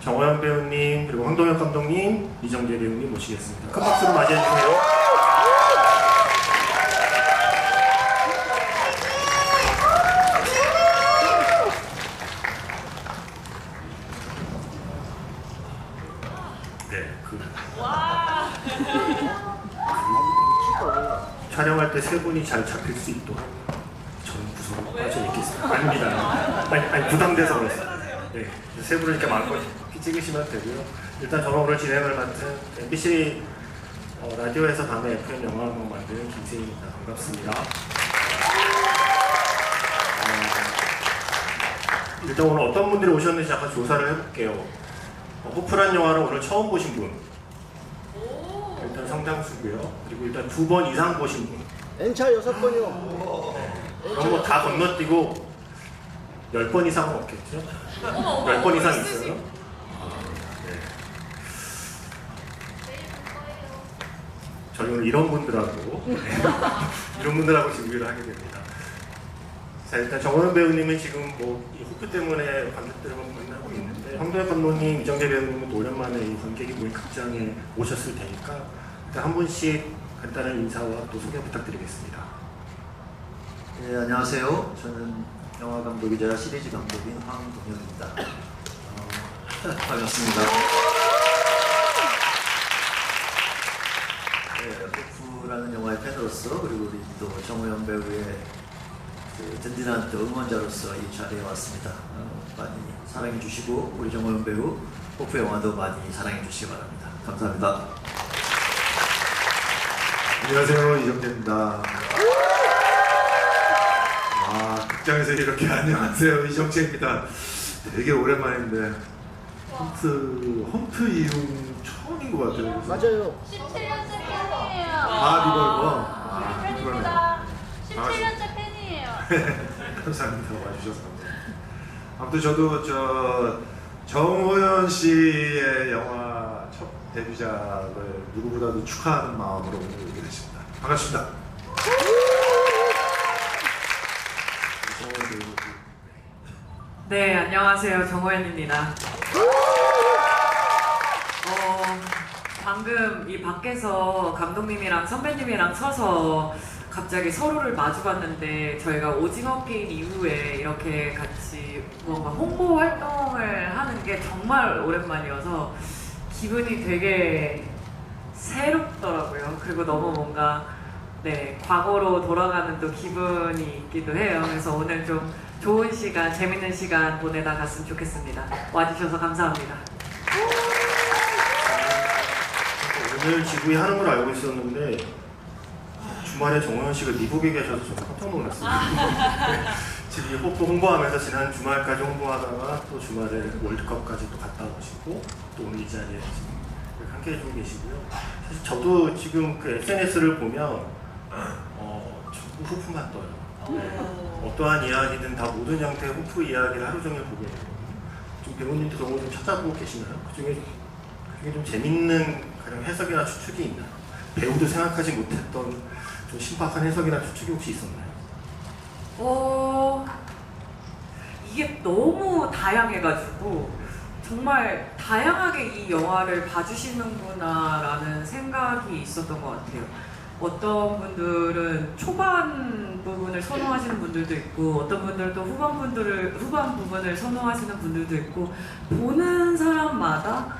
정호연 배우님, 그리고 황동혁 감독님, 이정재 배우님 모시겠습니다. 큰 박수로 맞이해주세요. 네, 촬영할 때 세 분이 잘 잡힐 수 있도록 저는 구석으로 빠져 있겠습니다. 아닙니다. 아니, 부담돼서 그랬어요. 네, 세 분을 이렇게 마음껏 찍으시면 되고요. 일단 저는 오늘 진행을 맡은 MBC 라디오에서 밤에 FM 영화음악 만드는 김세희입니다. 반갑습니다. 일단 오늘 어떤 분들이 오셨는지 잠깐 조사를 해볼게요. 호프란 영화를 오늘 처음 보신 분 일단 상당수고요. 그리고 일단 2번 이상 보신 분 N차 6번이요. 그럼 뭐 다 건너뛰고 10번 이상은 없겠죠? 10번 이상 있어요? 네. 저희 오늘 이런 분들하고 이런 분들하고 준비를 하게 됩니다. 자, 일단 정호연 배우님은 지금 이 호프 때문에 관객들과 만나고 있는데 황동혁 감독님, 이정재 배우님은 또 오랜만에 이 관객이 모인 극장에 오셨을 테니까 일단 한 분씩 간단한 인사와 또 소개 부탁드리겠습니다. 네, 안녕하세요. 저는 영화 감독이자 시리즈 감독인 황동혁입니다. 반갑습니다. 네, 호프라는 영화의 팬으로서 그리고 우리 또 정호연 배우의 든든한 또 응원자로서 이 자리에 왔습니다. 많이 사랑해 주시고 우리 정호연 배우 호프 영화도 많이 사랑해 주시기 바랍니다. 감사합니다. 안녕하세요, 이정재입니다. 극장에서 이렇게 안녕하세요, 이정재입니다. 되게 오랜만인데 홈트 이후 처음인 것 같아요. 맞아요. 17년째 팬이에요. 리벌버. 17년째 팬이에요. 감사합니다. 와주셔서 감사합니다. 아무튼 저도 정호연 씨의 영화 첫 데뷔작을 누구보다도 축하하는 마음으로 오늘 오게 됐습니다. 반갑습니다. 네, 안녕하세요. 정호연입니다. 방금 이 밖에서 감독님이랑 선배님이랑 서서 갑자기 서로를 마주봤는데 저희가 오징어 게임 이후에 이렇게 같이 뭔가 홍보 활동을 하는 게 정말 오랜만이어서 기분이 되게 새롭더라고요. 그리고 너무 뭔가 과거로 돌아가는 또 기분이 있기도 해요. 그래서 오늘 좀 좋은 시간, 재밌는 시간 보내다 갔으면 좋겠습니다. 와주셔서 감사합니다. 오늘 지구이 하는 걸 알고 있었는데 주말에 정호연 씨가 미국에 계셔서 저는 깜짝 놀랐습니다. 지금 호프 홍보하면서 지난 주말까지 홍보하다가 또 주말에 월드컵까지 또 갔다 오시고 또 오늘 이 자리에 지금 함께 해주고 계시고요. 사실 저도 지금 그 SNS를 보면 전부 호프만 떠요. 어떠한 이야기든 다 모든 형태의 호프 이야기를 하루 종일 보게 되거든요. 좀 배우님도 그런 거 좀 찾아보고 계시나요? 그중에 좀 재밌는 가령 해석이나 추측이 있나요? 배우도 생각하지 못했던 좀 신박한 해석이나 추측이 혹시 있었나요? 이게 너무 다양해가지고 정말 다양하게 이 영화를 봐주시는구나라는 생각이 있었던 것 같아요. 어떤 분들은 초반 부분을 선호하시는 분들도 있고 어떤 분들은 또 후반 부분을 선호하시는 분들도 있고 보는 사람마다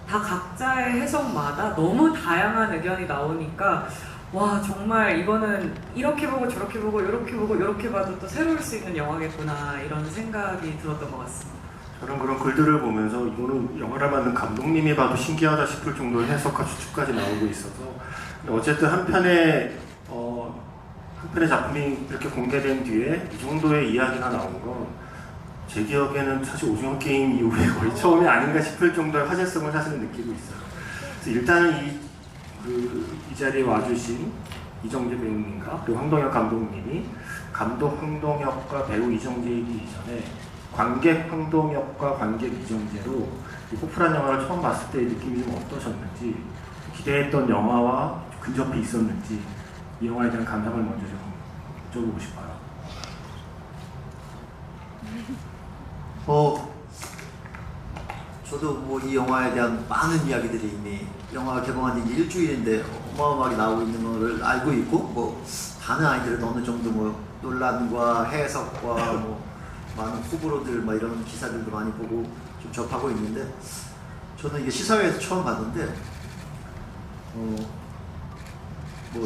다 각자의 해석마다 너무 다양한 의견이 나오니까 와 정말 이거는 이렇게 보고 저렇게 보고 이렇게 보고 이렇게 봐도 또 새로울 수 있는 영화겠구나 이런 생각이 들었던 것 같습니다. 저는 그런 글들을 보면서 이거는 영화를 만든 감독님이 봐도 신기하다 싶을 정도의 해석과 추측까지 나오고 있어서 어쨌든 한 편의 작품이 이렇게 공개된 뒤에 이 정도의 이야기가 나온 건 제 기억에는 사실 오징어 게임 이후에 거의 처음이 아닌가 싶을 정도의 화제성을 사실은 느끼고 있어요. 그래서 일단은 이 자리에 와주신 이정재 배우님과 그리고 황동혁 감독님이 감독 황동혁과 배우 이정재이기 이전에 관객 황동혁과 관객 이정재로 이 호프란 영화를 처음 봤을 때의 느낌이 좀 어떠셨는지, 기대했던 영화와 근접해 있었는지 이 영화에 대한 감상을 먼저 좀 여쭤보고 싶어요. 저도 뭐 이 영화에 대한 많은 이야기들이 이미 영화가 개봉한 지 일주일인데 어마어마하게 나오고 있는 거를 알고 있고, 뭐 다른 아이들은 어느 정도 뭐 논란과 해석과 뭐 많은 호불호들 막 이런 기사들도 많이 보고 좀 접하고 있는데, 저는 이게 시사회에서 처음 봤는데 뭐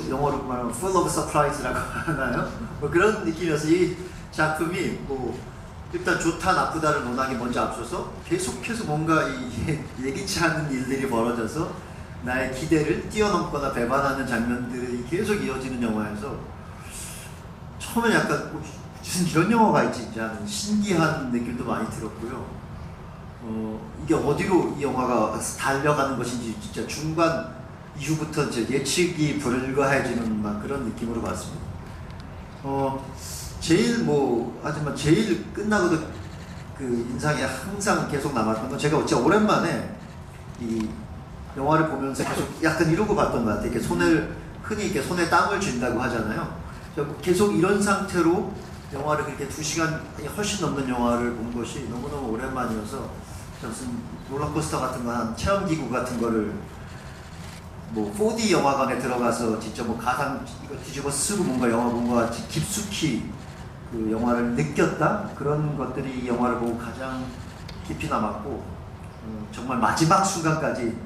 영어로 말하면 full of surprise라고 하나요? 뭐 그런 느낌이어서 이 작품이 뭐 일단 좋다 나쁘다를 논하기 먼저 앞서서 계속해서 뭔가 이 예기치 않은 일들이 벌어져서 나의 기대를 뛰어넘거나 배반하는 장면들이 계속 이어지는 영화여서 처음에 약간 무슨 이런 영화가 있지 하는 신기한 느낌도 많이 들었고요. 이게 어디로 이 영화가 달려가는 것인지 진짜 중반 이후부터 이제 예측이 불가해지는 막 그런 느낌으로 봤습니다. 하지만 제일 끝나고도 그 인상이 항상 계속 남았던 건, 제가 진짜 오랜만에 이 영화를 보면서 계속 약간 이러고 봤던 것 같아요. 이렇게 흔히 이렇게 손에 땀을 쥔다고 하잖아요. 계속 이런 상태로 영화를 그렇게 2시간 훨씬 넘는 영화를 본 것이 너무너무 오랜만이어서, 무슨 롤러코스터 같은 거, 한 체험기구 같은 거를 뭐 4D 영화관에 들어가서 진짜 뭐 가상 이거 뒤집어 쓰고 뭔가 영화 본 것 같이 깊숙이 그 영화를 느꼈다? 그런 것들이 이 영화를 보고 가장 깊이 남았고, 정말 마지막 순간까지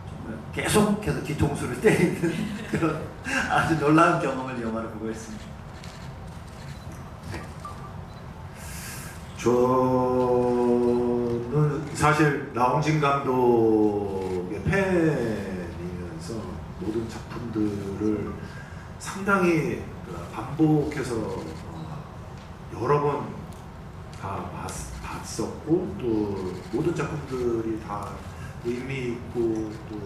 정말 계속해서 뒤통수를 때리는 그런 아주 놀라운 경험을 이 영화를 보고 했습니다. 저는 사실 나홍진 감독의 팬이면서 모든 작품들을 상당히 반복해서 여러 번 다 봤었고, 또 모든 작품들이 다 의미 있고 또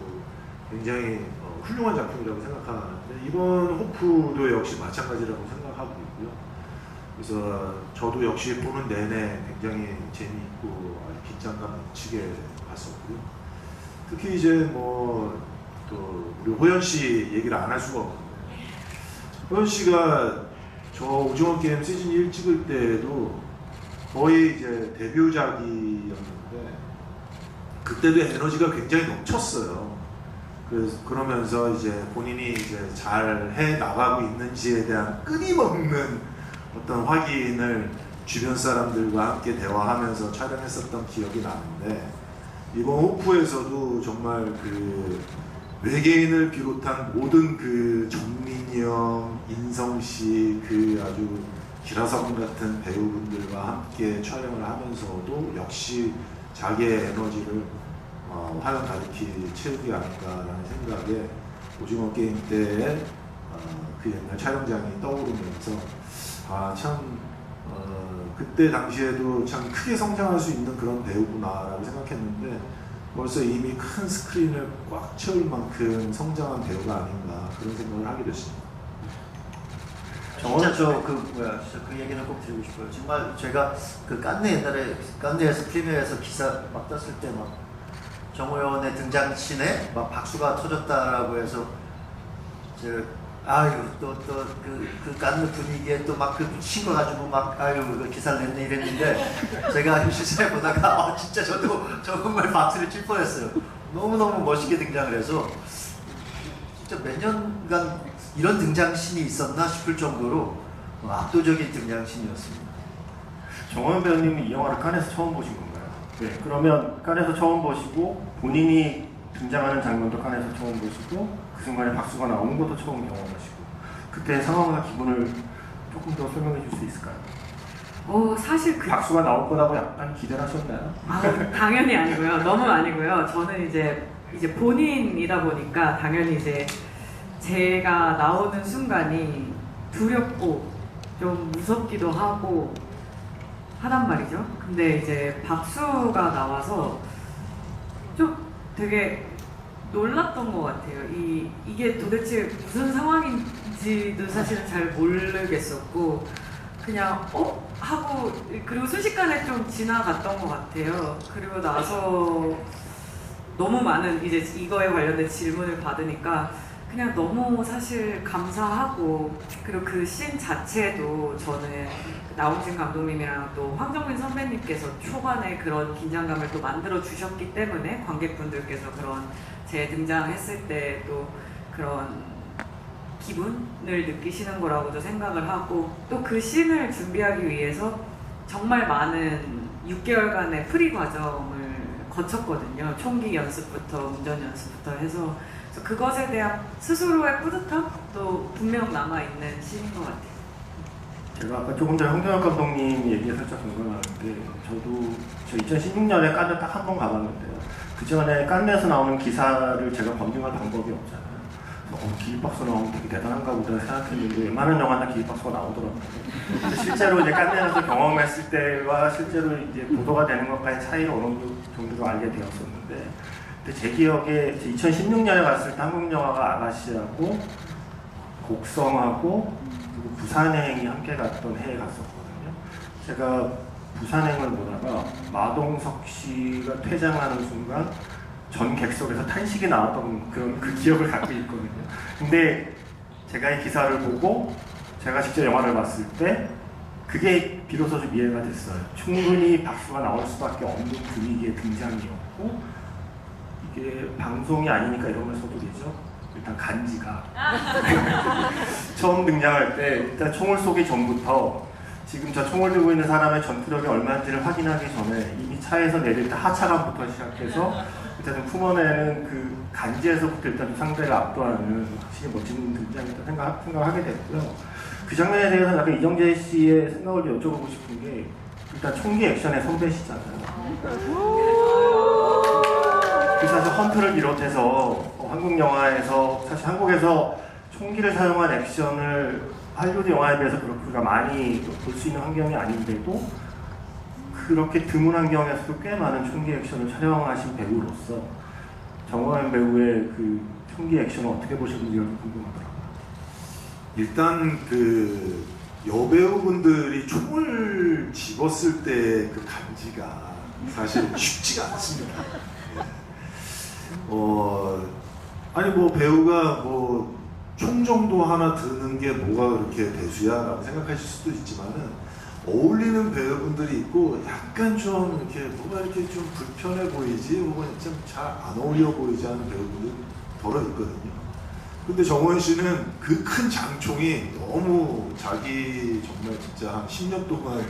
굉장히 훌륭한 작품이라고 생각하는데, 이번 호프도 역시 마찬가지라고 생각하고 있고요. 그래서 저도 역시 보는 내내 굉장히 재미있고 긴장감 넘치게 봤었고요. 특히 이제 뭐 또 우리 호연 씨 얘기를 안 할 수가 없는데, 호연 씨가 저 오징어 게임 시즌 1 찍을 때도 거의 이제 데뷔작이었는데, 그때도 에너지가 굉장히 넘쳤어요. 그러면서 이제 본인이 이제 잘 해 나가고 있는지에 대한 끊임없는 어떤 확인을 주변 사람들과 함께 대화하면서 촬영했었던 기억이 나는데, 이번 호프에서도 정말 그 외계인을 비롯한 모든 그 정민이 형, 인성 씨, 그 아주 기라성 같은 배우분들과 함께 촬영을 하면서도 역시 자기의 에너지를 화연 가득히 채우지 않을까라는 생각에 오징어 게임 때의 그 옛날 촬영장이 떠오르면서 그때 당시에도 참 크게 성장할 수 있는 그런 배우구나라고 생각했는데, 벌써 이미 큰 스크린을 꽉 채울 만큼 성장한 배우가 아닌가 그런 생각을 하게 됐습니다. 진짜 그 얘기는 꼭 드리고 싶어요. 정말 제가 그 옛날에 깐느에서 프리미어에서 기사 막 떴을 때 막 정호연의 등장씬에 막 박수가 터졌다라고 해서 그 깐느 분위기에 또 막 그 미친 거 가지고 막 그 기사를 냈네 이랬는데, 제가 시사에 보다가 진짜 저도 정말 박수를 칠 뻔했어요. 너무너무 멋있게 등장을 해서 진짜 몇 년간 이런 등장신이 있었나 싶을 정도로 압도적인 등장신이었습니다. 정호연 배우님은 이 영화를 칸에서 처음 보신 건가요? 네. 그러면 칸에서 처음 보시고 본인이 등장하는 장면도 칸에서 처음 보시고 그 순간에 박수가 나오는 것도 처음 경험하시고, 그때 상황과 기분을 조금 더 설명해 줄 수 있을까요? 사실 박수가 나올 거라고 약간 기대를 하셨나요? 당연히 아니고요. 너무 아니고요. 저는 이제 본인이다 보니까 당연히 이제 제가 나오는 순간이 두렵고 좀 무섭기도 하고 하단 말이죠. 근데 이제 박수가 나와서 좀 되게 놀랐던 것 같아요. 이게 도대체 무슨 상황인지도 사실은 잘 모르겠었고, 그냥 하고 그리고 순식간에 좀 지나갔던 것 같아요. 그리고 나서 너무 많은 이제 이거에 관련된 질문을 받으니까 그냥 너무 사실 감사하고, 그리고 그 씬 자체도 저는 나홍진 감독님이랑 또 황정민 선배님께서 초반에 그런 긴장감을 또 만들어 주셨기 때문에 관객분들께서 그런 제 등장했을 때 또 그런 기분을 느끼시는 거라고도 생각을 하고, 또 그 씬을 준비하기 위해서 정말 많은 6개월간의 프리 과정을 거쳤거든요. 총기 연습부터 운전 연습부터 해서. 그래서 그것에 대한 스스로의 뿌듯함도 분명 남아있는 씬인 것 같아요. 제가 아까 조금 전에 홍정혁 감독님 얘기에 살짝 공감하는데, 저도 저 2016년에 깐느 딱 한 번 가봤는데요. 그 전에 깐느에서 나오는 기사를 제가 검증할 방법이 없잖아요. 기립박수 나오면 되게 대단한가 보다 생각했는데 웬만한 영화는 다 기립박수가 나오더라고요. 실제로 이제 깐느에서 경험했을 때와 실제로 이제 보도가 되는 것과의 차이를 어느 정도로 알게 되었었는데, 근데 제 기억에 2016년에 갔을 때 한국 영화가 아가씨하고 곡성하고 그리고 부산행이 함께 갔던 해에 갔었거든요. 제가 부산행을 보다가 마동석 씨가 퇴장하는 순간 전 객석에서 탄식이 나왔던 그런 그 기억을 갖고 있거든요. 근데 제가 이 기사를 보고 제가 직접 영화를 봤을 때 그게 비로소 좀 이해가 됐어요. 충분히 박수가 나올 수밖에 없는 분위기의 등장이었고, 이게 방송이 아니니까 이런 걸 써도 되죠. 일단 간지가 처음 등장할 때 일단 총을 쏘기 전부터 지금 저 총을 들고 있는 사람의 전투력이 얼마인지를 확인하기 전에 이미 차에서 내릴 때 하차감부터 시작해서 일단은 품어내는 그 간지에서부터 일단 상대를 압도하는 확실히 멋진 등장이라고 생각하게 됐고요. 그 장면에 대해서 약간 이정재 씨의 생각을 여쭤보고 싶은 게, 일단 총기 액션의 선배시잖아요. 그 사실 헌트를 비롯해서 한국 영화에서 사실 한국에서 총기를 사용한 액션을 할리우드 영화에 비해서 그렇게 많이 볼 수 있는 환경이 아닌데도 그렇게 드문 환경에서도 꽤 많은 총기 액션을 촬영하신 배우로서 정호연 배우의 그 총기 액션을 어떻게 보시는지가 좀 궁금하더라고요. 일단 그 여배우분들이 총을 집었을 때 그 간지가 사실 쉽지가 않습니다. 아니 뭐 배우가 뭐 총 정도 하나 드는 게 뭐가 그렇게 대수야라고 생각하실 수도 있지만은, 어울리는 배우분들이 있고 약간 좀 이렇게 뭐가 이렇게 좀 불편해 보이지 혹은 좀 잘 안 어울려 보이지 않은 배우분들 더러 있거든요. 근데 정호연 씨는 그 큰 장총이 너무 자기 정말 진짜 한 10년 동안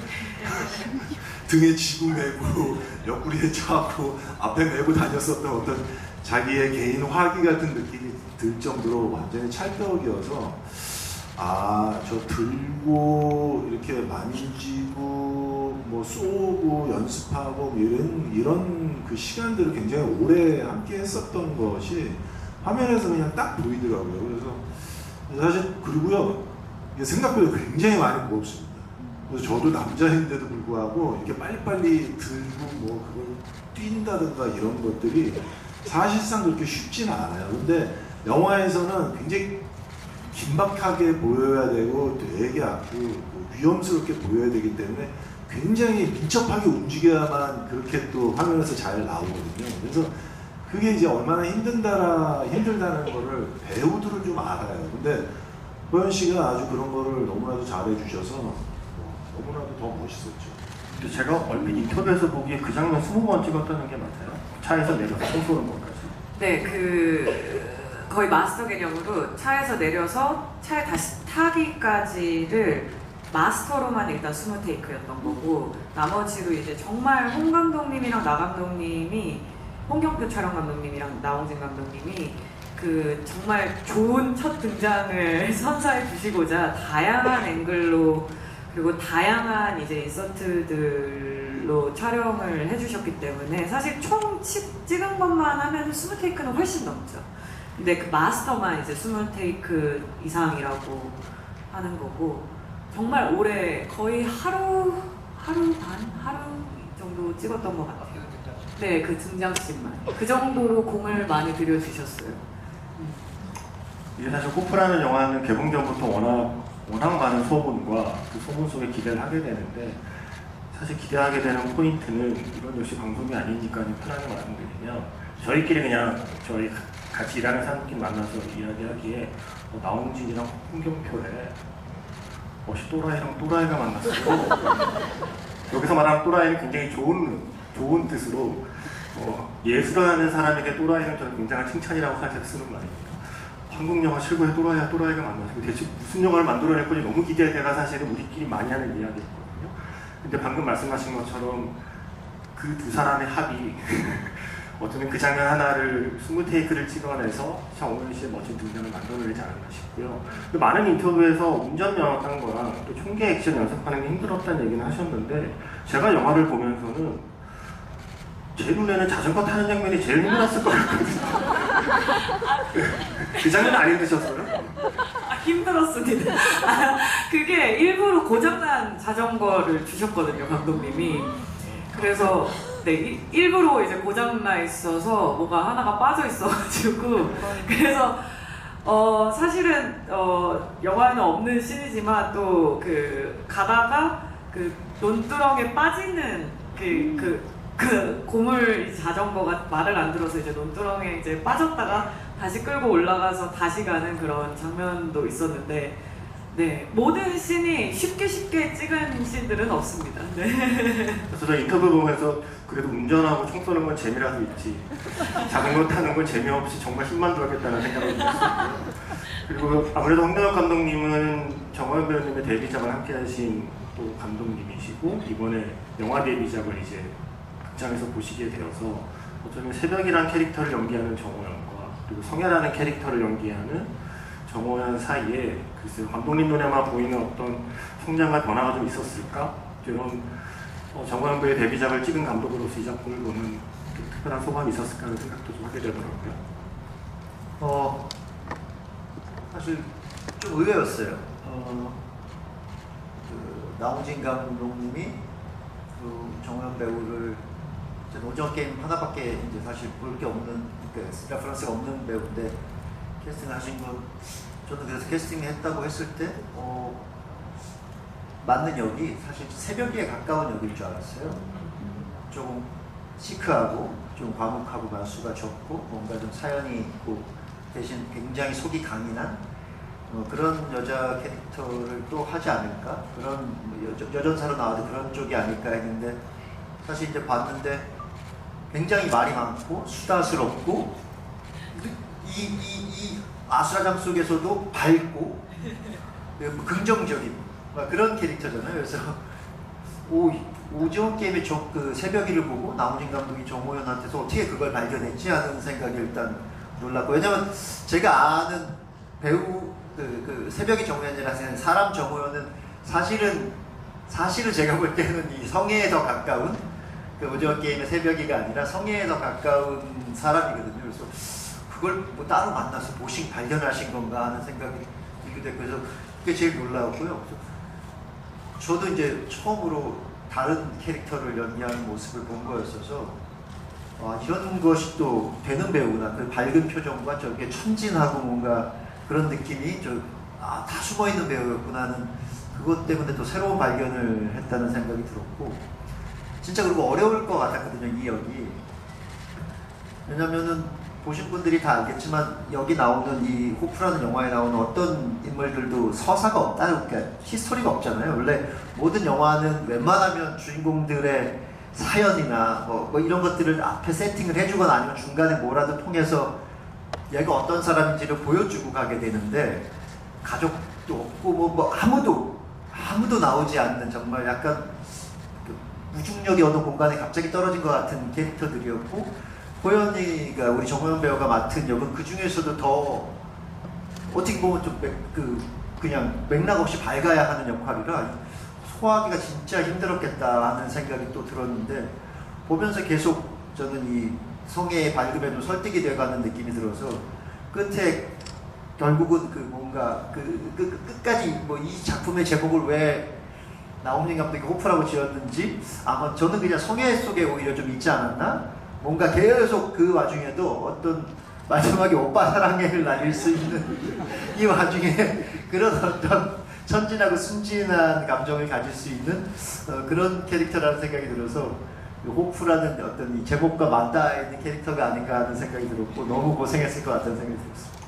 등에 지고 메고 옆구리에 차고 앞에 메고 다녔었던 어떤 자기의 개인 화기 같은 느낌이 들 정도로 완전히 찰떡이어서, 저 들고 이렇게 만지고 뭐 쏘고 연습하고 이런 그 시간들을 굉장히 오래 함께 했었던 것이 화면에서 그냥 딱 보이더라고요. 그래서 사실 그리고요, 이게 생각보다 굉장히 많이 무겁습니다. 그래서 저도 남자인데도 불구하고 이렇게 빨리빨리 들고 뭐 그걸 뛴다든가 이런 것들이 사실상 그렇게 쉽지는 않아요. 근데 영화에서는 굉장히 긴박하게 보여야 되고 되게 아주 위험스럽게 보여야 되기 때문에 굉장히 민첩하게 움직여야만 그렇게 또 화면에서 잘 나오거든요. 그래서 그게 이제 얼마나 힘들다는 거를 배우들은 좀 알아요. 근데 호연 씨가 아주 그런 거를 너무나도 잘해 주셔서 너무나도 더 멋있었죠. 근데 제가 얼핏 인터뷰에서 보기에 그 장면 20번 찍었다는 게 맞아요? 차에서 내려서 총 쏘는 것까지? 네, 거의 마스터 개념으로 차에서 내려서 차에 다시 타기까지를 마스터로만 일단 20테이크였던 거고, 나머지로 이제 정말 홍 감독님이랑 나 감독님이, 홍경표 촬영 감독님이랑 나홍진 감독님이 그 정말 좋은 첫 등장을 선사해 주시고자 다양한 앵글로 그리고 다양한 이제 인서트들로 촬영을 해주셨기 때문에 사실 총 찍은 것만 하면 20테이크는 훨씬 넘죠. 근데 그 마스터만 이제 20테이크 이상이라고 하는 거고, 정말 오래 거의 하루 정도 찍었던 것 같아요. 네, 그 등장씬만. 그 정도로 공을 많이 들여주셨어요. 이게 사실 호프라는 영화는 개봉 전부터 워낙 많은 소문과 그 소문 속에 기대를 하게 되는데, 사실 기대하게 되는 포인트는 이건 역시 방송이 아니니까 편하게 말씀드리면, 저희끼리 그냥 저희 같이 일하는 사람끼리 만나서 이야기하기에 나홍진이랑 홍경표래 멋이 또라이랑 또라이가 만났어요. 여기서 말하는 또라이는 굉장히 좋은 뜻으로 예술하는 사람에게 또라이는 저는 굉장한 칭찬이라고 사실 쓰는 말입니다. 한국 영화 최고의 또라이가 만나서 대체 무슨 영화를 만들어낼 건지 너무 기대가 사실은 우리끼리 많이 하는 이야기였거든요. 근데 방금 말씀하신 것처럼 그 두 사람의 합이 어쩌면 그 장면 하나를 20테이크를 찍어내서 정우현 씨의 멋진 등장을 만들어내지 않았나 싶고요. 많은 인터뷰에서 운전면허 딴 거랑 또 총기 액션 연습하는 게 힘들었다는 얘기는 하셨는데 제가 영화를 보면서는 제 눈에는 자전거 타는 장면이 제일 힘들었을 것 같거든요. 그 장면 안 힘드셨어요? 힘들었습니다. 그게 일부러 고장난 자전거를 주셨거든요, 감독님이. 그래서 네, 일부러 이제 고장나 있어서 뭐가 하나가 빠져 있어가지고 그래서 사실은 영화에는 없는 씬이지만 또 그 가다가 그 논두렁에 빠지는 그 고물 자전거가 말을 안 들어서 이제 논두렁에 이제 빠졌다가 다시 끌고 올라가서 다시 가는 그런 장면도 있었는데 네, 모든 씬이 쉽게 찍은 씬들은 없습니다. 네. 그래서 저 인터뷰 보면서 그래도 운전하고 총 쏘는 건 재미라도 있지 자전거 타는 건 재미없이 정말 힘만 들었겠다는 생각이 들었어요. 그리고 아무래도 홍대혁 감독님은 정호연 배우님의 데뷔작을 함께 하신 또 감독님이시고 이번에 영화 데뷔작을 이제 극장에서 보시게 되어서 어쩌면 새벽이라는 캐릭터를 연기하는 정호연과 그리고 성야라는 캐릭터를 연기하는 정호연 사이에 글쎄요 감독님 눈에만 보이는 어떤 성장과 변화가 좀 있었을까? 이런 정호연 배우의 데뷔작을 찍은 감독으로서 이 작품을 보는 특별한 소감이 있었을까 하는 생각도 좀 하게 되더라고요. 사실 좀 의외였어요. 나홍진 감독님이 그 정호연 배우를 오징어 게임 하나밖에 이제 사실 볼 게 없는 레퍼런스가 없는 배우인데 캐스팅을 하신 건 저는 그래서 캐스팅을 했다고 했을 때 맞는 역이 사실 새벽에 가까운 역일 줄 알았어요. 조금 시크하고 좀 과묵하고 말수가 적고 뭔가 좀 사연이 있고 대신 굉장히 속이 강인한 그런 여자 캐릭터를 또 하지 않을까? 그런 여전사로 나와도 그런 쪽이 아닐까 했는데 사실 이제 봤는데 굉장히 말이 많고 수다스럽고 이 아수라장 속에서도 밝고 긍정적인 그런 캐릭터잖아요. 그래서 오징어 게임의 그 새벽이를 보고 나홍진 감독이 정호연한테서 어떻게 그걸 발견했지 하는 생각이 일단 놀랐고 왜냐면 제가 아는 배우 그 새벽이 정호연이라는 사람 정호연은 사실은 제가 볼 때는 이 성애에 더 가까운 그 오징어 게임의 새벽이가 아니라 성애에 더 가까운 사람이거든요. 그래서 그걸 뭐 따로 만나서 발견하신 건가 하는 생각이 들게 됐고 그래서 그게 제일 놀라웠고요. 저도 이제 처음으로 다른 캐릭터를 연기하는 모습을 본 거였어서 이런 것이 또 되는 배우구나. 그 밝은 표정과 저렇게 천진하고 뭔가 그런 느낌이 다 숨어있는 배우였구나 하는 그것 때문에 또 새로운 발견을 했다는 생각이 들었고 진짜 그리고 어려울 것 같았거든요. 이 역이. 왜냐면은 보신 분들이 다 알겠지만 여기 나오는 이 호프라는 영화에 나오는 어떤 인물들도 서사가 없다, 그러니까 히스토리가 없잖아요. 원래 모든 영화는 웬만하면 주인공들의 사연이나 뭐 이런 것들을 앞에 세팅을 해주거나 아니면 중간에 뭐라도 통해서 얘가 어떤 사람인지를 보여주고 가게 되는데 가족도 없고 뭐 아무도 나오지 않는 정말 약간 그 무중력이 어느 공간에 갑자기 떨어진 것 같은 캐릭터들이었고 호연이가 우리 정호연 배우가 맡은 역은 그 중에서도 더 어떻게 보면 좀 그냥 맥락 없이 밝아야 하는 역할이라 소화하기가 진짜 힘들었겠다 하는 생각이 또 들었는데 보면서 계속 저는 이 성애의 밝음에 좀 설득이 돼가는 느낌이 들어서 끝에 결국은 그 뭔가 끝까지 뭐 이 작품의 제목을 왜 나홍진 감독이 호프라고 지었는지 아마 저는 그냥 성애 속에 오히려 좀 있지 않았나? 뭔가 계속 그 와중에도 어떤 마지막에 오빠 사랑해를 날릴 수 있는 이 와중에 그런 어떤 천진하고 순진한 감정을 가질 수 있는 그런 캐릭터라는 생각이 들어서 호프라는 어떤 이 제목과 맞닿아 있는 캐릭터가 아닌가 하는 생각이 들었고 너무 고생했을 것 같다는 생각이 들었습니다.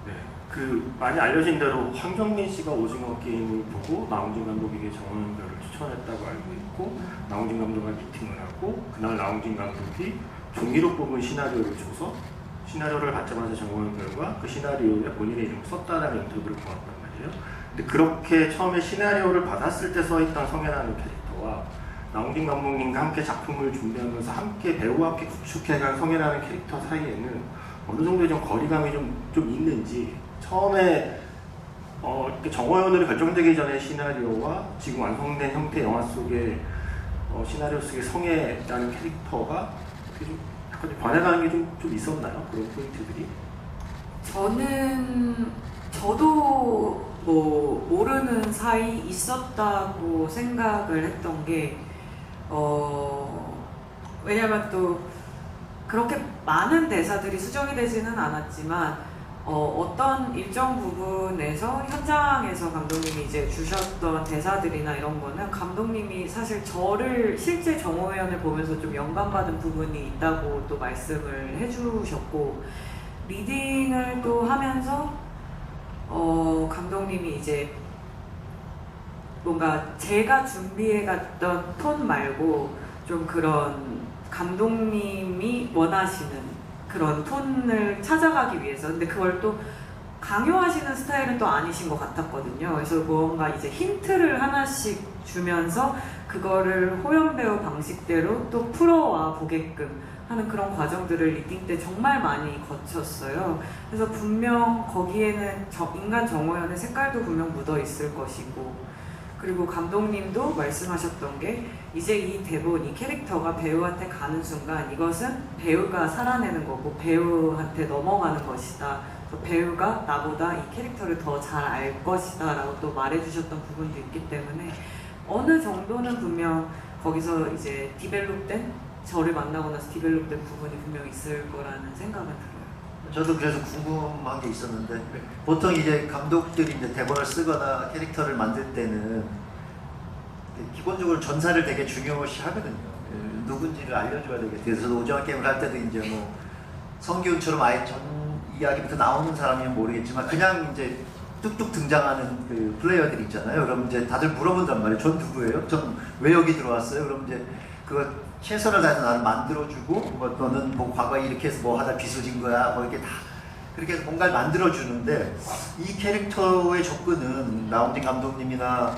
네, 그 많이 알려진 대로 황정민 씨가 오징어 게임을 보고 나홍진 감독에게 정원별을 추천했다고 알고 있고 나홍진 감독과 미팅을 하고 그날 나홍진 감독이 종이로 뽑은 시나리오를 줘서 시나리오를 받자마자 정원별과 그 시나리오에 본인의 이름을 썼다라는 인터뷰를 보았단 말이에요. 근데 그렇게 처음에 시나리오를 받았을 때 써있던 성현라는 캐릭터와 나홍진 감독님과 함께 작품을 준비하면서 함께 배우와 함께 구축해간 성현라는 캐릭터 사이에는 어느 정도의 좀 거리감이 좀 있는지 처음에 이렇게 정호연으로 결정되기 전에 시나리오와 지금 완성된 형태 영화 속의 시나리오 속의 성혜라는 캐릭터가 좀 약간 좀 변해가는 게 좀 있었나요? 그런 포인트들이? 저도 뭐 모르는 사이 있었다고 생각을 했던 게 왜냐면 또 그렇게 많은 대사들이 수정이 되지는 않았지만 어떤 일정 부분에서 현장에서 감독님이 이제 주셨던 대사들이나 이런 거는 감독님이 사실 저를 실제 정호연을 보면서 좀 영감받은 부분이 있다고 또 말씀을 해주셨고 리딩을 또 하면서 감독님이 이제 뭔가 제가 준비해갔던 톤 말고 좀 그런 감독님이 원하시는 그런 톤을 찾아가기 위해서 근데 그걸 또 강요하시는 스타일은 또 아니신 것 같았거든요. 그래서 뭔가 이제 힌트를 하나씩 주면서 그거를 호연 배우 방식대로 또 풀어와 보게끔 하는 그런 과정들을 리딩 때 정말 많이 거쳤어요. 그래서 분명 거기에는 인간 정호연의 색깔도 분명 묻어 있을 것이고 그리고 감독님도 말씀하셨던 게 이제 이 대본, 이 캐릭터가 배우한테 가는 순간 이것은 배우가 살아내는 거고 배우한테 넘어가는 것이다. 배우가 나보다 이 캐릭터를 더 잘 알 것이다 라고 또 말해주셨던 부분도 있기 때문에 어느 정도는 분명 거기서 이제 디벨롭된 저를 만나고 나서 디벨롭된 부분이 분명 있을 거라는 생각은 들어요. 저도 그래서 궁금한 게 있었는데 보통 이제 감독들이 이제 대본을 쓰거나 캐릭터를 만들 때는 기본적으로 전사를 되게 중요시 하거든요. 누군지를 알려줘야 되겠어요. 그래서 오징어 게임을 할 때도 이제 뭐 성기훈처럼 아예 전 이야기부터 나오는 사람이면 모르겠지만 그냥 이제 뚝뚝 등장하는 그 플레이어들이 있잖아요. 그럼 이제 다들 물어본단 말이에요. 전 누구예요? 전 왜 여기 들어왔어요? 그럼 이제 그거 최선을 다해서 나를 만들어주고 뭐 너는 뭐 과거에 이렇게 해서 뭐 하다 비수진 거야 뭐 이렇게 다 그렇게 해서 뭔가를 만들어주는데 이 캐릭터의 접근은 나홍진 감독님이나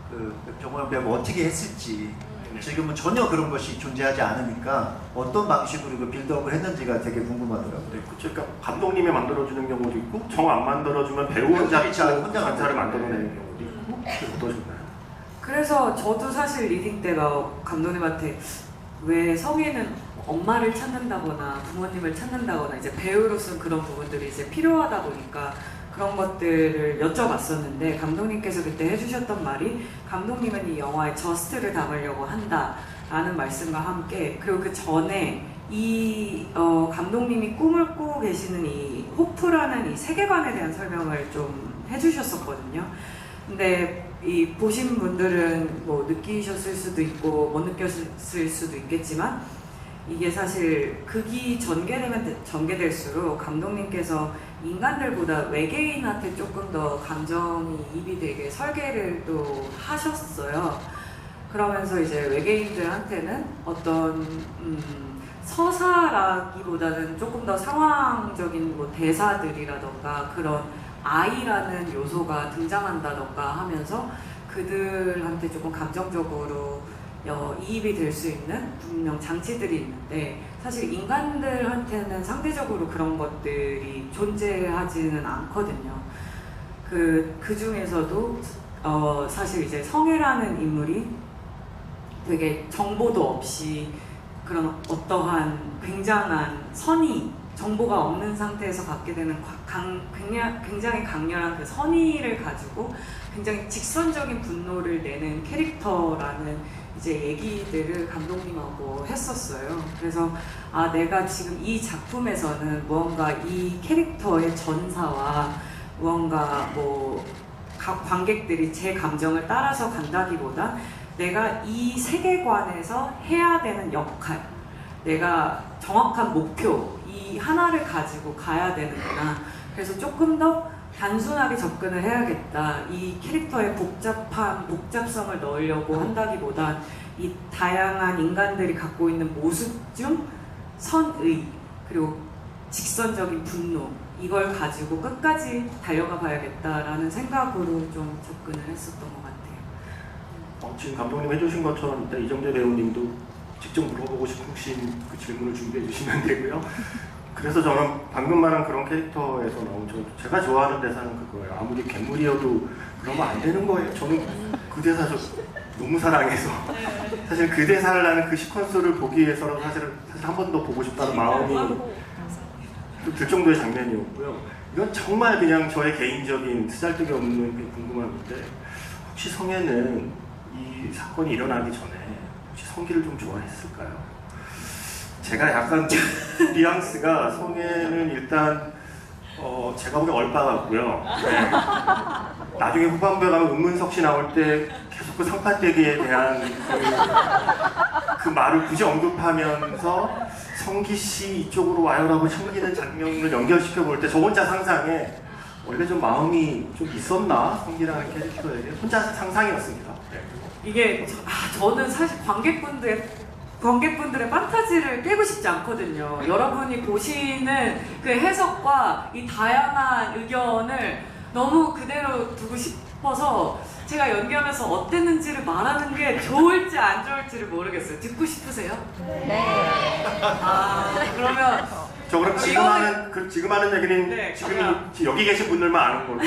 그 정호연 배우가 어떻게 했을지 지금은 전혀 그런 것이 존재하지 않으니까 어떤 방식으로 그 빌드업을 했는지가 되게 궁금하더라고요. 네, 그렇죠. 그러니까 감독님이 만들어주는 경우도 있고 정 안 만들어주면 배우 혼자 전사를 만들어내는 경우도 있고 어떠셨나요? 그래서 저도 사실 리딩 때 막 감독님한테 왜 성애는 엄마를 찾는다거나 부모님을 찾는다거나 이제 배우로서는 그런 부분들이 이제 필요하다 보니까 그런 것들을 여쭤봤었는데 감독님께서 그때 해주셨던 말이 감독님은 이 영화에 저스트를 담으려고 한다라는 말씀과 함께 그리고 그 전에 이 감독님이 꿈을 꾸고 계시는 이 호프라는 이 세계관에 대한 설명을 좀 해주셨었거든요. 근데 이 보신 분들은 뭐 느끼셨을 수도 있고 못 느꼈을 수도 있겠지만 이게 사실 극이 전개되면 전개될수록 감독님께서 인간들보다 외계인한테 조금 더 감정이 입이 되게 설계를 또 하셨어요. 그러면서 이제 외계인들한테는 어떤 서사라기보다는 조금 더 상황적인 뭐 대사들이라던가 그런 아이라는 요소가 등장한다던가 하면서 그들한테 조금 감정적으로 이입이 될 수 있는 분명 장치들이 있는데 사실 인간들한테는 상대적으로 그런 것들이 존재하지는 않거든요. 그 중에서도 사실 이제 성애라는 인물이 되게 정보도 없이 그런 어떠한 굉장한 선의 정보가 없는 상태에서 갖게 되는 굉장히 강렬한 그 선의를 가지고 굉장히 직선적인 분노를 내는 캐릭터라는 이제 얘기들을 감독님하고 했었어요. 그래서 아 내가 지금 이 작품에서는 무언가 이 캐릭터의 전사와 무언가 뭐 각 관객들이 제 감정을 따라서 간다기보다 내가 이 세계관에서 해야 되는 역할, 내가 정확한 목표, 이 하나를 가지고 가야 되는구나. 그래서 조금 더 단순하게 접근을 해야겠다. 이 캐릭터의 복잡성을 넣으려고 한다기보단 이 다양한 인간들이 갖고 있는 모습 중 선의, 그리고 직선적인 분노, 이걸 가지고 끝까지 달려가 봐야겠다라는 생각으로 좀 접근을 했었던 것 같아요. 지금 감독님 해주신 것처럼 일단 이정재 배우님도 직접 물어보고 싶으신 그 질문을 준비해 주시면 되고요. 그래서 저는 방금 말한 그런 캐릭터에서 나온 제가 좋아하는 대사는 그거예요. 아무리 괴물이어도 그러면 안 되는 거예요. 저는 그 대사 너무 사랑해서 사실 그 대사를 나는 그 시퀀스를 보기 위해서라도 사실 한 번 더 보고 싶다는 마음이 들 정도의 장면이었고요. 이건 정말 그냥 저의 개인적인 쓰잘데기 없는 궁금함인데 혹시 성애는 이 사건이 일어나기 전에 혹시 성기를 좀 좋아했을까요? 제가 약간 뉘앙스가 성애는 일단 제가 보기엔 얼빠 같고요. 네. 나중에 후반부에 가면 은문석 씨 나올 때 계속 그 상판대기에 대한 그 말을 굳이 언급하면서 성기 씨 이쪽으로 와요라고 챙기는 장면을 연결시켜 볼 때 저 혼자 상상에 원래 좀 마음이 좀 있었나? 성기라는 캐릭터에게 혼자 상상이었습니다. 네. 이게 저는 사실 관객분들의 판타지를 깨고 싶지 않거든요. 여러분이 보시는 그 해석과 이 다양한 의견을 너무 그대로 두고 싶어서 제가 연기하면서 어땠는지를 말하는 게 좋을지 안 좋을지를 모르겠어요. 듣고 싶으세요? 네. 그러면 저 그럼 지금 하는 얘기는 네, 지금 여기 계신 분들만 아는 걸로.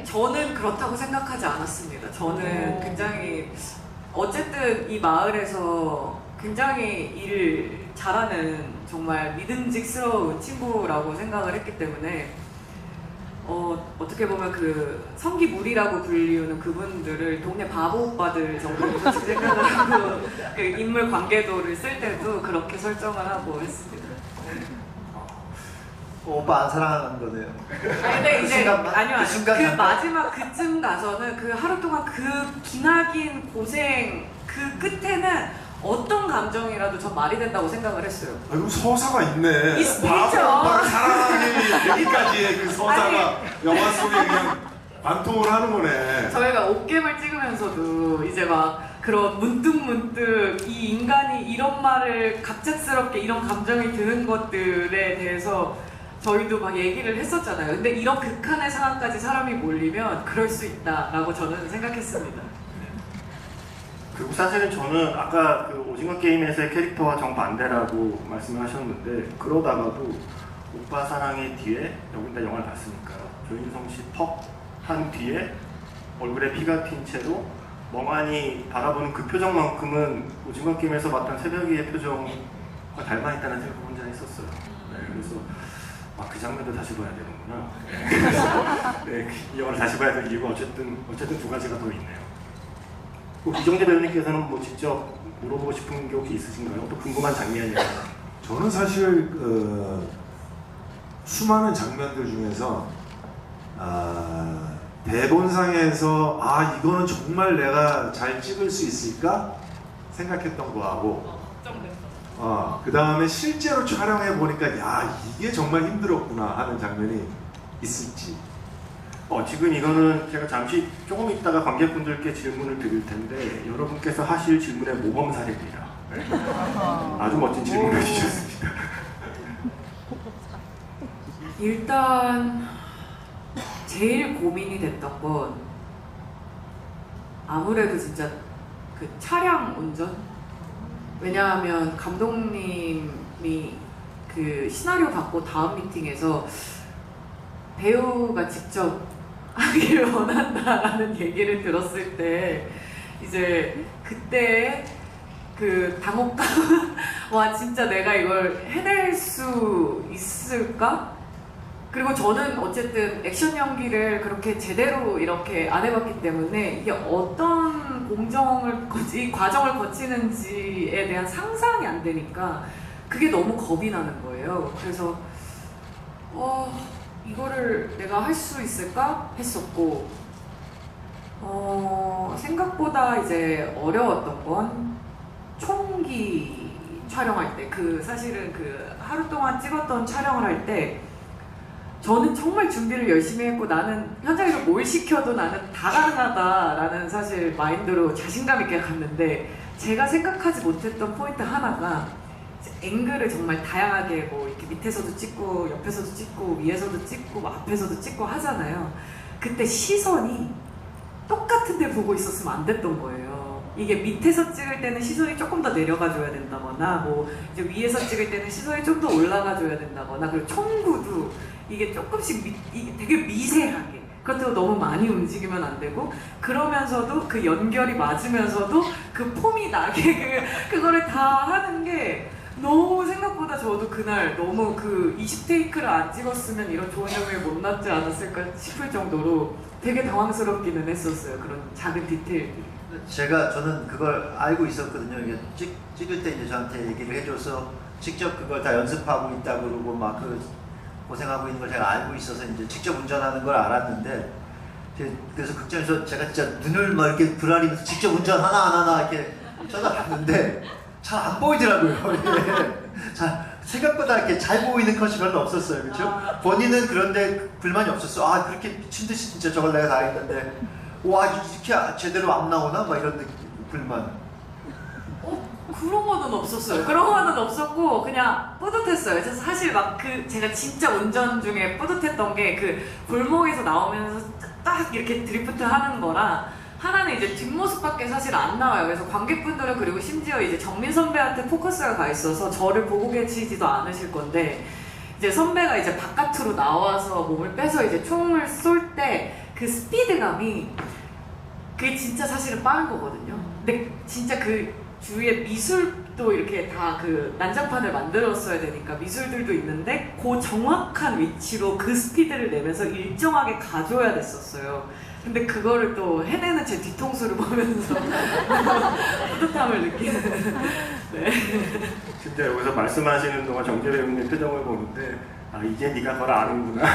저는 그렇다고 생각하지 않았습니다. 저는 굉장히 어쨌든 이 마을에서 굉장히 일을 잘하는 정말 믿음직스러운 친구라고 생각을 했기 때문에 어떻게 보면 그 성기물이라고 불리우는 그분들을 동네 바보 오빠들 정도로 생각을 하고 그 인물 관계도를 쓸 때도 그렇게 설정을 하고 했습니다. 오빠 안 사랑하는 거네요. 근데 이제 아니요, 그 순간 그 잠깐. 마지막 그쯤 가서는 그 하루 동안 그 기나긴 고생 그 끝에는 어떤 감정이라도 전 말이 된다고 생각을 했어요. 아이고 서사가 있네. 있죠. 바보 오빠를 사랑하는 얘기까지의 그 서사가 영화 속에 그냥 관통을 하는 거네. 저희가 옥겜을 찍으면서도 이제 막 그런 문득문득 이 인간이 이런 말을 갑작스럽게 이런 감정이 드는 것들에 대해서 저희도 막 얘기를 했었잖아요. 근데 이런 극한의 상황까지 사람이 몰리면 그럴 수 있다라고 저는 생각했습니다. 그리고 사실은 저는 아까 그 오징어 게임에서의 캐릭터와 정반대라고 말씀을 하셨는데 그러다가도 오빠 사랑의 뒤에 여기다 영화를 봤으니까 조인성 씨 턱 한 뒤에 얼굴에 피가 튄 채로 멍하니 바라보는 그 표정만큼은 오징어 게임에서 봤던 새벽이의 표정과 닮아 있다는 생각을 혼자 했었어요. 네, 그래서 그 장면도 다시 봐야 되는구나. 네, 이 영화를 다시 봐야 될 이유가 어쨌든 두 가지가 더 있네요. 이정재 배우님께서는 뭐 직접 물어보고 싶은 게 혹시 있으신가요? 또 궁금한 장면이나. 저는 사실 수많은 장면들 중에서 대본상에서 이거는 정말 내가 잘 찍을 수 있을까 생각했던 거하고 그 다음에 실제로 촬영해 보니까 야 이게 정말 힘들었구나 하는 장면이 있을지. 지금 이거는 제가 잠시 조금 있다가 관객분들께 질문을 드릴 텐데 여러분께서 하실 질문의 모범 사례입니다. 네. 아주 멋진 질문을 해주셨습니다. 일단 제일 고민이 됐던 건 아무래도 진짜 그 차량 운전? 왜냐하면 감독님이 그 시나리오 받고 다음 미팅에서 배우가 직접 하기를 원한다라는 얘기를 들었을 때 이제 그때 그 당혹감 와 진짜 내가 이걸 해낼 수 있을까? 그리고 저는 어쨌든 액션 연기를 그렇게 제대로 이렇게 안 해봤기 때문에 이게 어떤 이 과정을 거치는지에 대한 상상이 안 되니까 그게 너무 겁이 나는 거예요. 그래서 이거를 내가 할 수 있을까? 했었고 생각보다 이제 어려웠던 건 총기 촬영할 때, 사실은 하루 동안 찍었던 촬영을 할 때 저는 정말 준비를 열심히 했고 나는 현장에서 뭘 시켜도 나는 다 가능하다라는 사실 마인드로 자신감 있게 갔는데, 제가 생각하지 못했던 포인트 하나가 앵글을 정말 다양하게 뭐 이렇게 밑에서도 찍고 옆에서도 찍고 위에서도 찍고 뭐 앞에서도 찍고 하잖아요. 그때 시선이 똑같은 데 보고 있었으면 안 됐던 거예요. 이게 밑에서 찍을 때는 시선이 조금 더 내려가 줘야 된다거나, 뭐 이제 위에서 찍을 때는 시선이 좀 더 올라가 줘야 된다거나, 그리고 총구도 이게 조금씩 이게 되게 미세하게, 그렇다고 너무 많이 움직이면 안 되고, 그러면서도 그 연결이 맞으면서도 그 폼이 나게 그거를 다 하는 게 너무, 생각보다 저도 그날 너무 20테이크를 안 찍었으면 이런 좋은 장면이 못 났지 않았을까 싶을 정도로 되게 당황스럽기는 했었어요. 그런 작은 디테일들이. 저는 그걸 알고 있었거든요. 이게 찍을 때 이제 저한테 얘기를 해줘서 직접 그걸 다 연습하고 있다 그러고 막 고생하고 있는 걸 제가 알고 있어서 이제 직접 운전하는 걸 알았는데, 그래서 극장에서 제가 진짜 눈을 막 이렇게 부라리면서 직접 운전 하나 이렇게 쳐다봤는데 잘 안 보이더라고요. 생각보다 이렇게 잘 보이는 컷이 별로 없었어요. 그렇죠? 본인은 그런데 불만이 없었어. 그렇게 미친 듯이 진짜 저걸 내가 다 했는데 와, 이렇게 제대로 안 나오나? 막 이런 불만. 그런 거는 없었어요. 그런 거는 없었고 그냥 뿌듯했어요. 그래서 사실 제가 진짜 운전 중에 뿌듯했던 게 골목에서 나오면서 딱 이렇게 드리프트 하는 거랑, 하나는 이제 뒷모습밖에 사실 안 나와요. 그래서 관객분들은, 그리고 심지어 이제 정민 선배한테 포커스가 가 있어서 저를 보고 계시지도 않으실 건데, 이제 선배가 이제 바깥으로 나와서 몸을 빼서 이제 총을 쏠 때 그 스피드감이, 그게 진짜 사실은 빠른 거거든요. 근데 진짜 주위에 미술도 이렇게 다 난장판을 만들었어야 되니까 미술들도 있는데 그 정확한 위치로 그 스피드를 내면서 일정하게 가줘야 됐었어요. 근데 그거를 또 해내는 제 뒤통수를 보면서 뿌듯함을 느끼는. 네. 진짜 여기서 말씀하시는 동안 정재 배우님 표정을 보는데, 이제 네가 그걸 아는구나.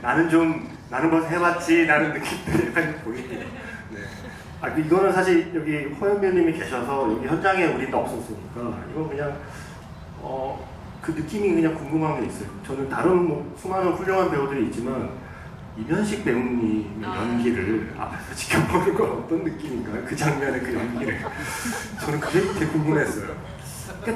나는 벌써 해봤지, 라는 느낌들이 약간 보이네요. 네. 이거는 사실 여기 허연 배우님이 계셔서 여기 현장에 우리는 없었으니까 이건 그냥 그 느낌이 그냥 궁금한 게 있어요. 저는 다른 수많은 훌륭한 배우들이 있지만 이면식 배우님의 연기를 앞에서 지켜보는 건 어떤 느낌인가요? 그 장면의 그 연기를. 저는 그게 되게 궁금했어요.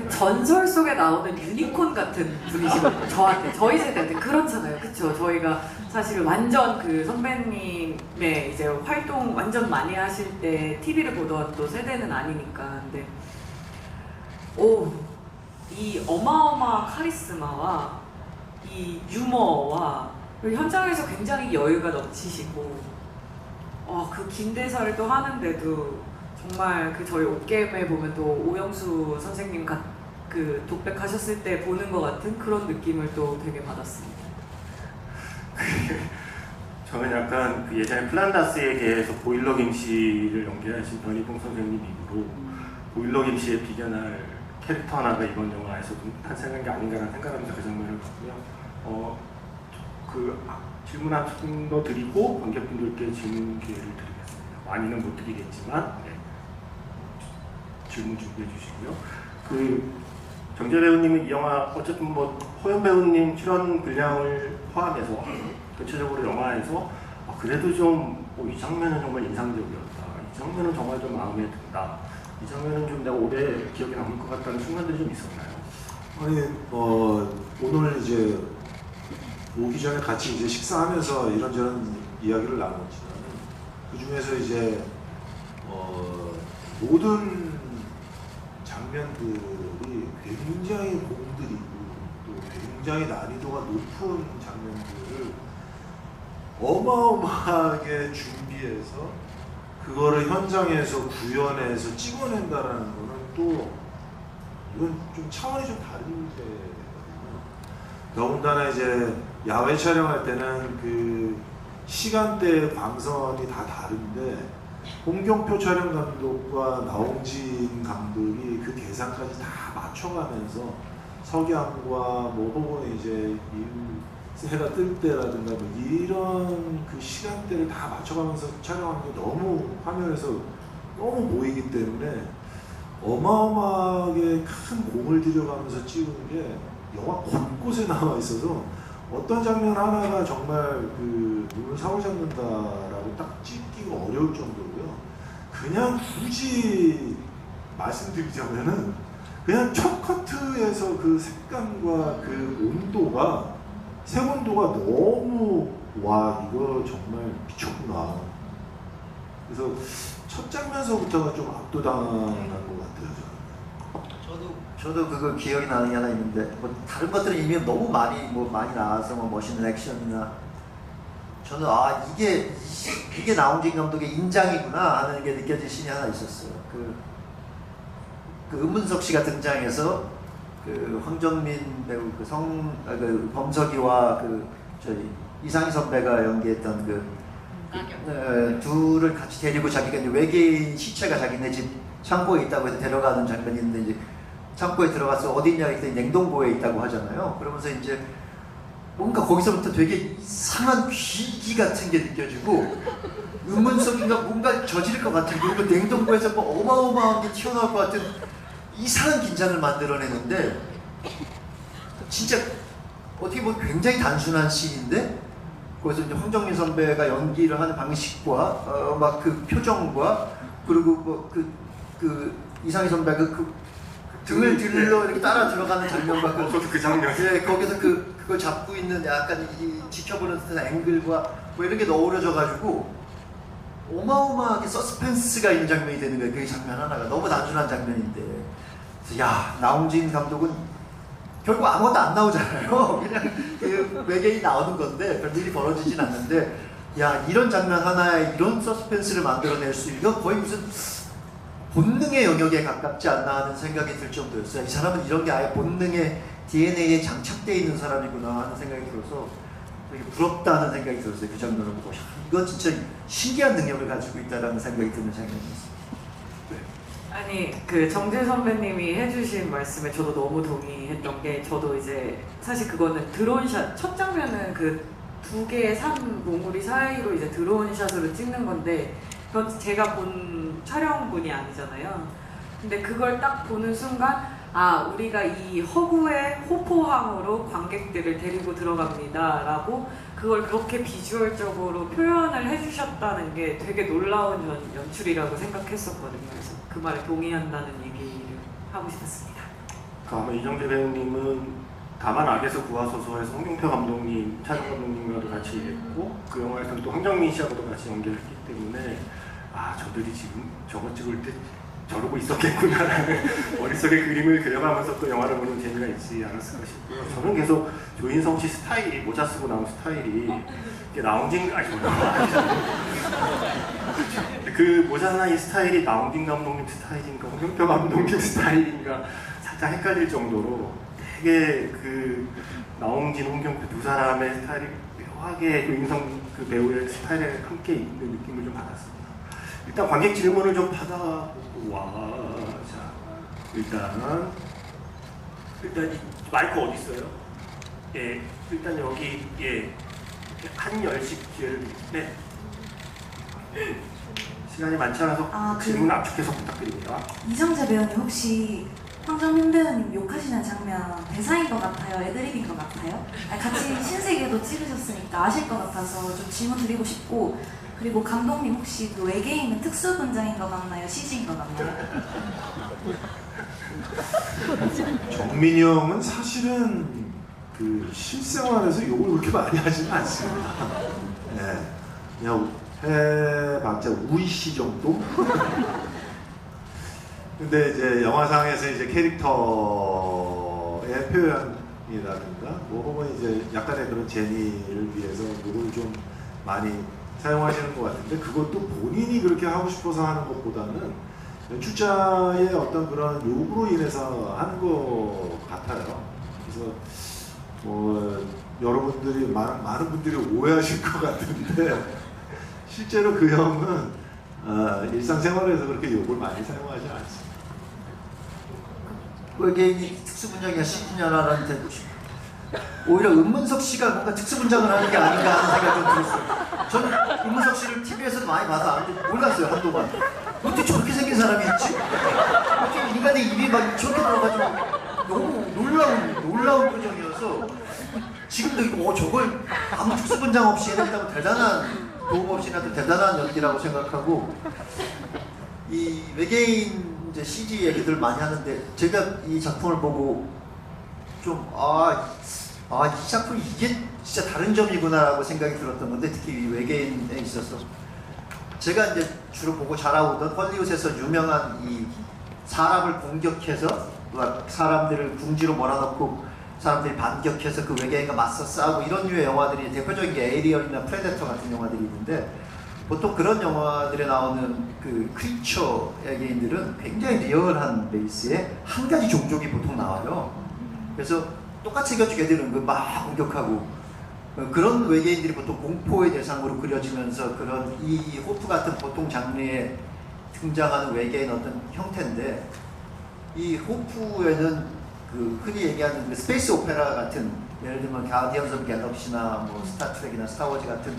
전설 속에 나오는 유니콘 같은 분이시거든요. 저한테, 저희 세대한테 그렇잖아요. 그쵸? 저희가 사실 완전 선배님의 이제 활동 완전 많이 하실 때 TV를 보던 또 세대는 아니니까. 근데 이 어마어마한 카리스마와 이 유머와, 그리고 현장에서 굉장히 여유가 넘치시고, 그 긴 대사를 또 하는데도 정말 저희 옥게임에 보면 또 오영수 선생님 독백하셨을 때 보는 것 같은 그런 느낌을 또 되게 받았습니다. 저는 약간 예전에 플란다스에 대해서 보일러 김씨를 연기하신 변희봉 선생님 입으로 보일러 김씨에 비견할 캐릭터 하나가 이번 영화에서 좀 탄생한 게 아닌가라는 생각하면서 그 장면을 봤고요. 질문 한 번 더 드리고 관객분들께 질문 기회를 드리겠습니다. 많이는 못 드리겠지만 질문 준비해 주시고요. 정재 배우님은 이 영화 어쨌든 허연 배우님 출연 분량을 포함해서 전체적으로 영화에서 그래도 좀 이 장면은 정말 인상적이었다. 이 장면은 정말 좀 마음에 든다. 이 장면은 좀 내가 오래 기억에 남을 것 같다는 순간들이 좀 있었나요? 오늘 이제 오기 전에 같이 이제 식사하면서 이런저런 이야기를 나눴지만, 그 중에서 이제 모든 장면들이 굉장히 공들이고 또 굉장히 난이도가 높은 장면들을 어마어마하게 준비해서 그거를 현장에서 구현해서 찍어낸다라는 거는 또 이건 좀 차원이 좀 다른 문제거든요. 더군다나 이제 야외 촬영할 때는 시간대 광선이 다 다른데, 홍경표 촬영 감독과 나홍진 감독이 그 계산까지 다 맞춰가면서 석양과 혹은 이제 해가 뜰 때라든가 뭐 이런 그 시간대를 다 맞춰가면서 촬영하는 게 너무 화면에서 너무 보이기 때문에 어마어마하게 큰 공을 들여가면서 찍은 게 영화 곳곳에 나와 있어서 어떤 장면 하나가 정말 그 눈을 사로잡는다라고 딱 찍기가 어려울 정도로요. 그냥 굳이 말씀드리자면은 그냥 첫 커트에서 그 색감과 그 온도가 색온도가 너무 와 이거 정말 미쳤구나. 그래서 첫 장면서부터가 좀 압도당한 것 같아요. 저도 그거 기억이 나는 게 하나 있는데 뭐 다른 것들은 이미 너무 많이 나와서 뭐 멋있는 액션이나 저는 이게 나홍진 감독의 인장이구나 하는 게 느껴진 씬이 하나 있었어요. 그 은문석 씨가 등장해서 그 황정민 배우 그 범석이와 저희 이상희 선배가 연기했던 둘을 같이 데리고 자기가 이제 외계인 시체가 자기네 집 창고에 있다고 해서 데려가는 장면이 있는데 이제 창고에 들어가서 어디 있냐 했더니 냉동고에 있다고 하잖아요. 그러면서 이제 뭔가 거기서부터 되게 이상한 귀기 같은 게 느껴지고 은문석이가 뭔가 저지를 것 같은 그리고 냉동고에서 뭐 어마어마한 게 튀어나올 것 같은 이상한 긴장을 만들어내는데 진짜 어떻게 보면 굉장히 단순한 씬인데 거기서 이제 황정민 선배가 연기를 하는 방식과 막 그 표정과 그리고 뭐 그 이상희 선배가 그 등을 들러 이렇게 따라 들어가는 장면과 그 장면. 예, 거기서 그걸 잡고 있는 약간 지켜보는 듯한 앵글과 뭐 이런 게 어우러져가지고 어마어마하게 서스펜스가 있는 장면이 되는 거예요. 그 장면 하나가 너무 단순한 장면인데, 그래서 야 나홍진 감독은 결국 아무것도 안 나오잖아요. 그냥 그 외계인이 나오는 건데 별일이 벌어지진 않는데, 야 이런 장면 하나에 이런 서스펜스를 만들어낼 수 이거 거의 무슨 본능의 영역에 가깝지 않나 하는 생각이 들 정도였어요. 이 사람은 이런 게 아예 본능의 DNA에 장착되어 있는 사람이구나 하는 생각이 들어서 되게 부럽다는 생각이 들었어요. 그 장면을 보고 이건 진짜 신기한 능력을 가지고 있다는 생각이 드는 장면이었어요. 아니 그 정재 선배님이 해주신 말씀에 저도 너무 동의했던 게, 저도 이제 사실 그거는 드론샷 첫 장면은 그 두 개의 산 몽우리 사이로 이제 드론샷으로 찍는 건데 그건 제가 본 촬영분이 아니잖아요. 근데 그걸 딱 보는 순간 우리가 이 허구의 호포항으로 관객들을 데리고 들어갑니다 라고 그걸 그렇게 비주얼적으로 표현을 해주셨다는 게 되게 놀라운 연출이라고 생각했었거든요. 그래서 그 말에 동의한다는 얘기를 하고 싶었습니다. 아마 이정재 배우님은 다만 악에서 구하소서에서 홍경표 감독님, 촬영 감독님과도 같이 했고 그 영화에서는 또 황정민 씨하고도 같이 연기했기 때문에 저들이 지금 저거 찍을 때 저러고 있었겠구나라는 머릿속에 그림을 그려가면서 또 영화를 보는 재미가 있지 않았을까 싶고요. 저는 계속 조인성 씨 스타일이, 모자 쓰고 나온 스타일이 나홍진 그 모자 하나 이 스타일이 나홍진 감독님 스타일인가 홍경표 감독님 스타일인가 살짝 헷갈릴 정도로 되게 그 나홍진, 홍경표 두 사람의 스타일이 묘하게 조인성 그 배우의 스타일에 함께 있는 느낌을 좀 받았습니다. 일단 관객 질문을 좀 받아보고 자, 일단 이 마이크 어디 있어요? 예, 일단 여기 한 열씩 기회를 드리는데 시간이 많지 않아서 질문 압축해서 부탁드립니다. 이정재 배우님 혹시 황정민 배우님 욕하시는 장면 대사인 것 같아요? 애드립인 것 같아요? 같이 신세계도 찍으셨으니까 아실 것 같아서 좀 질문 드리고 싶고, 그리고 감독님 혹시 그 외계인은 특수 분장인 것 같나요? CG인 것 같나요? 정민이 형은 사실은 그 실생활에서 욕을 그렇게 많이 하지는 않습니다. 네, 그냥 해봤자 우이씨 정도? 근데 이제 영화상에서 이제 캐릭터의 표현이라든가 혹은 이제 약간의 그런 재미를 위해서 욕을 좀 많이 사용하시는 것 같은데, 그것도 본인이 그렇게 하고 싶어서 하는 것보다는 연출자의 어떤 그런 요구로 인해서 하는 것 같아요. 그래서 여러분들이 많은 분들이 오해하실 것 같은데 실제로 그 형은 일상생활에서 그렇게 욕을 많이 사용하지 않습니다. 외계인이 특수분장이냐 CG냐라는 오히려 은문석 씨가 뭔가 특수분장을 하는 게 아닌가 하는 생각이 좀 들었어요. 저는 은문석 씨를 TV에서도 많이 봐서 아는데 몰랐어요, 한동안. 어떻게 저렇게 생긴 사람이 있지? 어떻게 인간의 입이 막 저렇게 들어가지고 너무 놀라운 표정이어서 지금도 이거 저걸 아무 특수분장 없이 해냈다고 대단한 도움 없이 해도 대단한 연기라고 생각하고 이 외계인 이제 CG 얘기들 많이 하는데 제가 이 작품을 보고 좀 이 작품 이게 진짜 다른 점이구나라고 생각이 들었던 건데 특히 이 외계인에 있어서 제가 이제 주로 보고 자라오던 헐리우드에서 유명한 이 사람을 공격해서 사람들을 궁지로 몰아넣고 사람들이 반격해서 그 외계인과 맞서 싸우고 이런 류의 영화들이 대표적인 게 에이리언이나 프레데터 같은 영화들이 있는데 보통 그런 영화들에 나오는 그 크리처 외계인들은 굉장히 리얼한 베이스에 한 가지 종족이 보통 나와요. 그래서 똑같이 생겨지게 애들은 막 공격하고 그런 외계인들이 보통 공포의 대상으로 그려지면서 그런 이 호프 같은 보통 장르에 등장하는 외계인 어떤 형태인데 이 호프에는 그 흔히 얘기하는 그 스페이스 오페라 같은 예를 들면 가디언즈 오브 갤럭시나 뭐 스타트rek이나 스타워즈 같은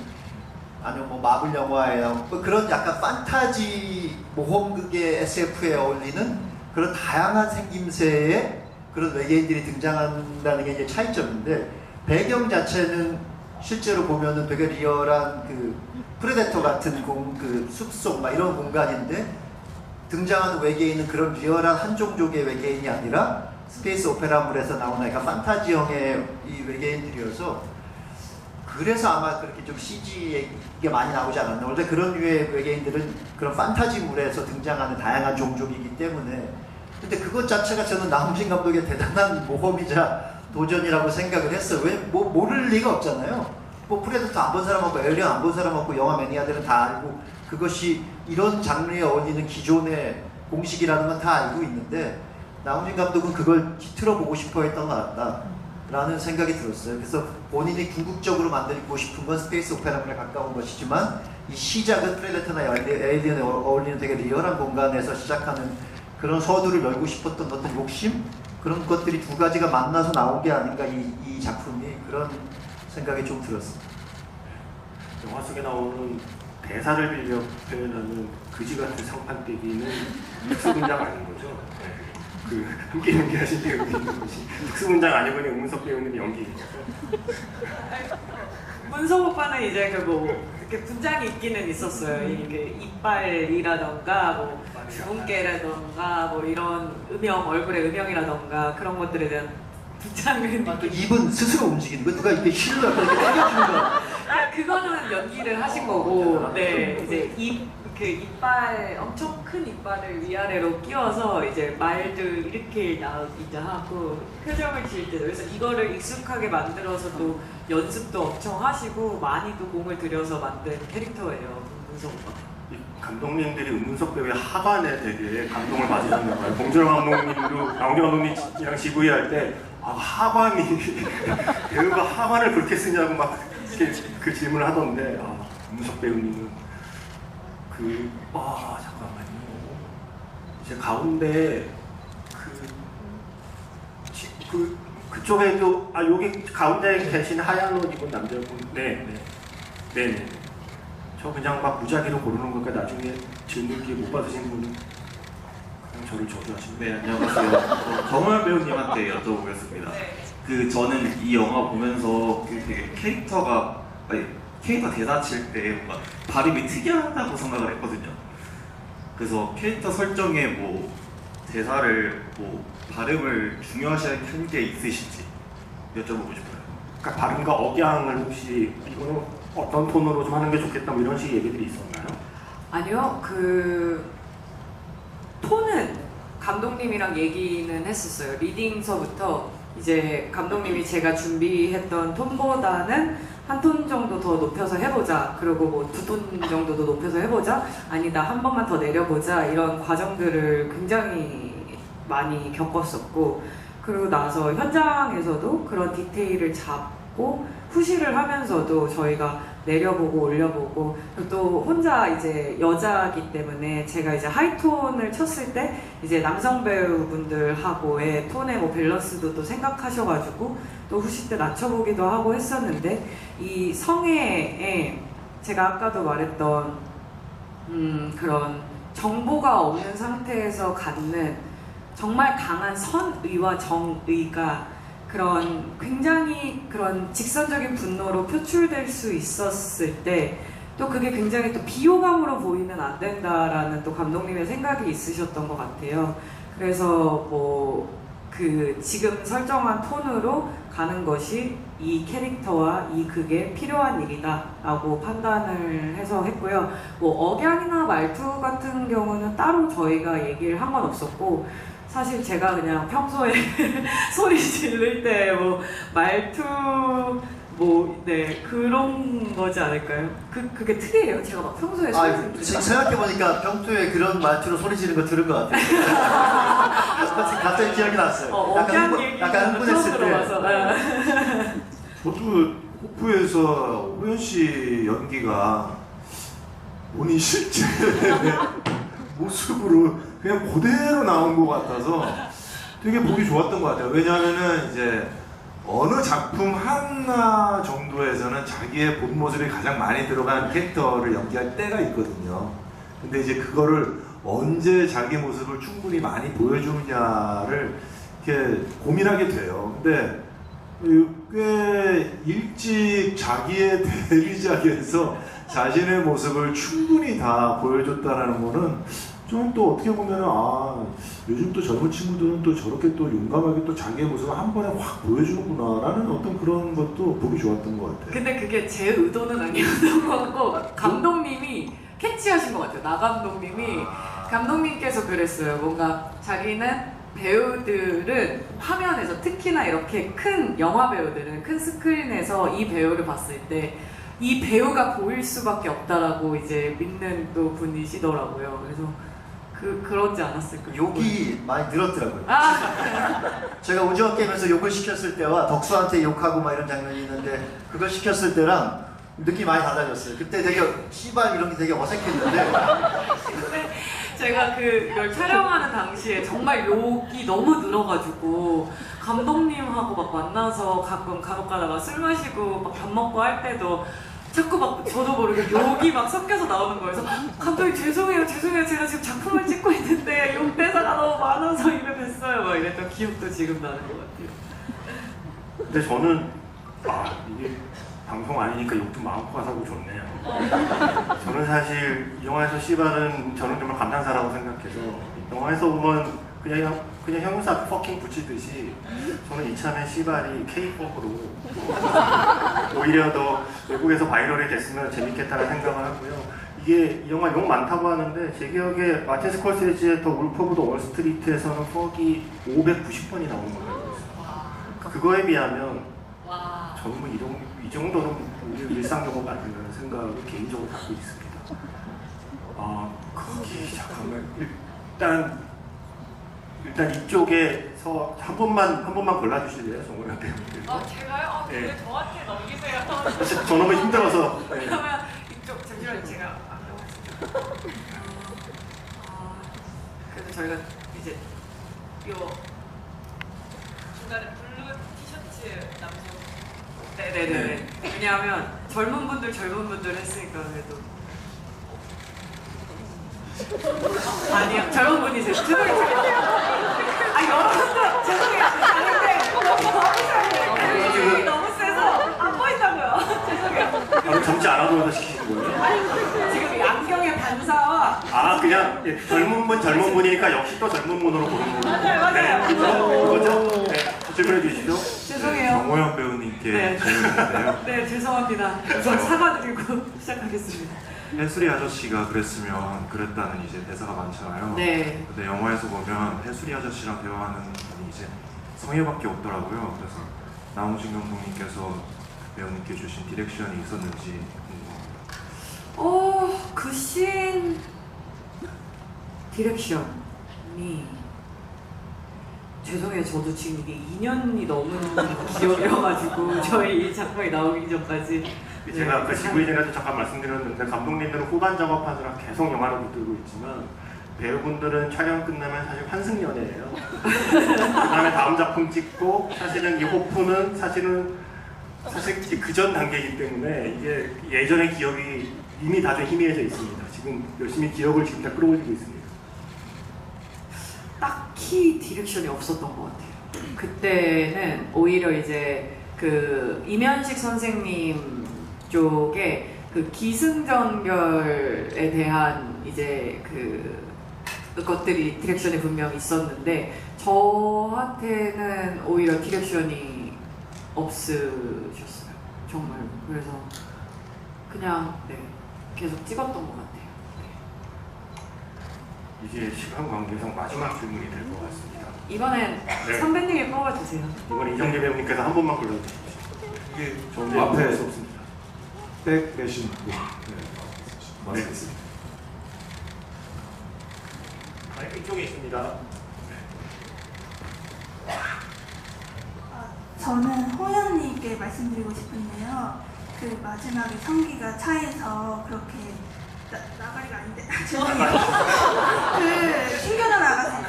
아니면 뭐 마블 영화에 뭐 그런 약간 판타지 모험극의 SF에 어울리는 그런 다양한 생김새의 그런 외계인들이 등장한다는 게 이제 차이점인데 배경 자체는 실제로 보면은 되게 리얼한 그 프레데터 같은 그 숲속 막 이런 공간인데 등장하는 외계인은 그런 리얼한 한 종족의 외계인이 아니라 스페이스 오페라물에서 나오는 약간 판타지형의 이 외계인들이어서 그래서 아마 그렇게 좀 CG에 이게 많이 나오지 않았나. 원래 그런 류의 외계인들은 그런 판타지물에서 등장하는 다양한 종족이기 때문에 근데 그것 자체가 저는 나훈진 감독의 대단한 모험이자 도전이라고 생각을 했어요. 왜? 뭐 모를 리가 없잖아요. 뭐 프레데터 안 본 사람 없고 에일리언 안 본 사람 없고 영화 매니아들은 다 알고 그것이 이런 장르에 어울리는 기존의 공식이라는 건 다 알고 있는데 나훈진 감독은 그걸 뒤틀어 보고 싶어 했던 것 같다 라는 생각이 들었어요. 그래서 본인이 궁극적으로 만들고 싶은 건 스페이스 오페라물에 가까운 것이지만 이 시작은 프레데터나 에일리언에 어울리는 되게 리얼한 공간에서 시작하는 그런 서두를 열고 싶었던 어떤 욕심? 그런 것들이 두 가지가 만나서 나온 게 아닌가 이 작품이 그런 생각이 좀 들었습니다. 영화 속에 나오는 대사를 빌려 표현하는 그지 같은 상판떼기는 특수분장 아닌 거죠? 네. 그 함께 연기하신 배우가 있는 것이 특수분장 아니고 그냥 은문석 배우는 연기인 거죠? 문석 오빠는 이제 그 뭐 이렇게 분장이 있기는 있었어요. 이게 이빨이라던가 뭐 주근깨라던가 뭐 이런 얼굴의 음영이라던가 그런 것들에 대한 분장을 또 입은 스스로 움직이는 거 누가 이렇게 힐러 이렇게 때려주는 거 그거는 연기를 하신 거고 네 이제 이빨 엄청 큰 이빨을 위아래로 끼워서 이제 말들 이렇게 이제 하고 표정을 지을 때도 그래서 이거를 익숙하게 만들어서 또 연습도 엄청 하시고 많이 또 공을 들여서 만든 캐릭터예요 문석 오빠. 감독님들이 은문석 배우의 하관에 되게 감동을 받으셨나 봐요. 봉준호 감독님도 나훈진 감독님이랑 GV 할 때 하관이 배우가 하관을 그렇게 쓰냐고 막 이렇게 그 질문을 하던데 은문석 배우님은 잠깐만요. 제 가운데 그쪽에도 여기 가운데 계신 하얀 옷 입은 남자분 네네. 저 그냥 막 무작위로 고르는 거니까 나중에 질문 기회 못 받으신 분은 그냥 저를 저주하시면 네, 안녕하세요. 정호연 배우님한테 여쭤보겠습니다. 저는 이 영화 보면서 되게 캐릭터 대사 칠 때 뭔가 발음이 특이하다고 생각을 했거든요. 그래서 캐릭터 설정에 뭐 대사를 발음을 중요하시는 게 있으신지 여쭤보고 싶어요. 그러니까 발음과 억양을 혹시 이거는 어떤 톤으로 좀 하는 게 좋겠다 뭐 이런 식의 얘기들이 있었나요? 아니요, 톤은 감독님이랑 얘기는 했었어요. 리딩서부터 이제 감독님이 제가 준비했던 톤보다는 한 톤 정도 더 높여서 해보자. 그리고 뭐 2톤 정도 더 높여서 해보자. 아니다, 한 번만 더 내려보자. 이런 과정들을 굉장히 많이 겪었었고, 그리고 나서 현장에서도 그런 디테일을 같고 후시를 하면서도 저희가 내려보고 올려보고 또 혼자 이제 여자이기 때문에 제가 이제 하이톤을 쳤을 때 이제 남성 배우분들하고의 톤의 뭐 밸런스도 또 생각하셔가지고 또 후시 때 낮춰보기도 하고 했었는데 이 성애에 제가 아까도 말했던 그런 정보가 없는 상태에서 갖는 정말 강한 선의와 정의가 그런 굉장히 그런 직선적인 분노로 표출될 수 있었을 때 또 그게 굉장히 또 비호감으로 보이면 안 된다라는 또 감독님의 생각이 있으셨던 것 같아요. 그래서 뭐 그 지금 설정한 톤으로 가는 것이 이 캐릭터와 이 극에 필요한 일이다라고 판단을 해서 했고요. 뭐 억양이나 말투 같은 경우는 따로 저희가 얘기를 한 건 없었고 사실 제가 그냥 평소에 소리 지를 때 뭐 말투 뭐 네 그런 거지 않을까요? 그게 특이해요. 제가 막 평소에 소리 지를 때 생각해보니까 평소에 그런 말투로 소리 지르는 거 들은 것 같아요. 갑자기 기억이 났어요. 억양 얘기 약간 흥분했을 때. 저도 호프에서 호연 씨 연기가 본인 실제 모습으로 그냥 그대로 나온 것 같아서 되게 보기 좋았던 것 같아요. 왜냐하면은 이제 어느 작품 하나 정도에서는 자기의 본 모습이 가장 많이 들어간 캐릭터를 연기할 때가 있거든요. 근데 이제 그거를 언제 자기 모습을 충분히 많이 보여주느냐를 이렇게 고민하게 돼요. 근데 꽤 일찍 자기의 데뷔작에서 자신의 모습을 충분히 다 보여줬다는 거는 좀 또 어떻게 보면 요즘 또 젊은 친구들은 또 저렇게 또 용감하게 또 자기의 모습을 한 번에 확 보여주는구나라는 어떤 그런 것도 보기 좋았던 것 같아요. 근데 그게 제 의도는 아니었던 것 같고 감독님이 캐치하신 것 같아요. 나 감독님께서 그랬어요. 뭔가 자기는 배우들은 화면에서 특히나 이렇게 큰 영화 배우들은 큰 스크린에서 이 배우를 봤을 때 이 배우가 보일 수밖에 없다라고 이제 믿는 또 분이시더라고요. 그래서 그러지 않았을까요? 욕이 많이 늘었더라고요. 제가 오징어 게임에서 욕을 시켰을 때와 덕수한테 욕하고 막 이런 장면이 있는데 그걸 시켰을 때랑 느낌이 많이 달라졌어요. 그때 되게 씨발 이런 게 되게 어색했는데 제가 그걸 촬영하는 당시에 정말 욕이 너무 늘어가지고 감독님하고 막 만나서 가끔 간혹 가다가 술 마시고 막 밥 먹고 할 때도 자꾸 막 저도 모르게 욕이 막 섞여서 나오는 거예요. 그래서 감독님 죄송해요 제가 지금 작품을 찍고 있는데 욕 대사가 너무 많아서 입에 뱄어요 막 이랬던 기억도 지금 나는 것 같아요. 근데 저는 이게 방송 아니니까 욕 좀 마음껏 하고 좋네요. 저는 사실 이 영화에서 씨발은 저는 정말 감탄사라고 생각해서 영화에서 보면 그냥 형사 퍼킹 붙이듯이 저는 이참에 씨발이 K-POP으로 오히려 더 외국에서 바이럴이 됐으면 재밌겠다는 생각을 하고요. 이게 이 영화 욕 많다고 하는데 제 기억에 마틴 스콜세지의 더 울프 오브 더 월스트리트에서는 퍽이 590번이 나오는 걸로 알고 있어요. 그거에 비하면 저는 뭐 이 정도는 우리 일상 용어가 아니라는 생각을 개인적으로 갖고 있습니다. 거기 잠깐만 일단 이쪽에서 한 번만 골라주실래요, 정우영 배우님? 제가요? 네. 왜 저한테 넘기세요? 저 너무 힘들어서. 네. 그러면 이쪽 잠시만요 제가 그래서 저희가 이제 요 중간에 블루 티셔츠 남성 네네네 왜냐하면 젊은 분들 했으니까 그래도 아니요 젊은 분이세요 죄송해요 여러분들 죄송해요 근데 너무 세서 안 보인다고요 죄송해요 젊지 않아 보여서 시키신 거예요? 지금 이 안경의 반사와 그냥 젊은 분이니까 역시 또 젊은 분으로 보는 거예요. 맞아요. 그거죠? 네, 질문해 주시죠. 죄송해요. 정호영 배우님께 질문인데요. 네 죄송합니다. 우선 사과드리고 시작하겠습니다. 해수리 아저씨가 그랬으면 그랬다는 이제 대사가 많잖아요. 네. 근데 영화에서 보면 해수리 아저씨랑 대화하는 분이 이제 성혜밖에 없더라고요. 그래서 나무진 감독님께서 배우님께 주신 디렉션이 있었는지 궁금합니다. 그 씬 디렉션이 죄송해요. 저도 지금 이게 2년이 넘은 기억이어가지고 저희 이 작품이 나오기 전까지 제가 아까 지구인이라도 잠깐 말씀드렸는데 감독님들은 후반 작업하느라 계속 영화를 붙들고 있지만 배우분들은 촬영 끝나면 사실 환승연애예요. 그 다음에 다음 작품 찍고 사실은 이 호프는 사실 그전 단계이기 때문에 이게 예전의 기억이 이미 다들 희미해져 있습니다. 지금 열심히 기억을 지금 다 끌어올리고 있습니다. 딱히 디렉션이 없었던 것 같아요. 그때는 오히려 이제 그 이면식 선생님 쪽에 그 기승전결에 대한 이제 그것들이 디렉션이 분명히 있었는데 저한테는 오히려 디렉션이 없으셨어요. 정말. 그래서 그냥 계속 찍었던 것 같아요. 이제 시간 관계상 마지막 질문이 될 것 같습니다. 이번엔 네. 선배님이 뽑아주세요. 이번 이정재 배우님께서 한 번만 골라주십시오. 이게 저는 앞에 할수 없습니다. 백 매신 분. 맞습니다. 이쪽에 있습니다. 저는 호연님께 말씀드리고 싶은데요. 그 마지막에 성기가 차에서 그렇게 나가리가 아닌데 죄송해요. 그 튕겨져 나갔을 때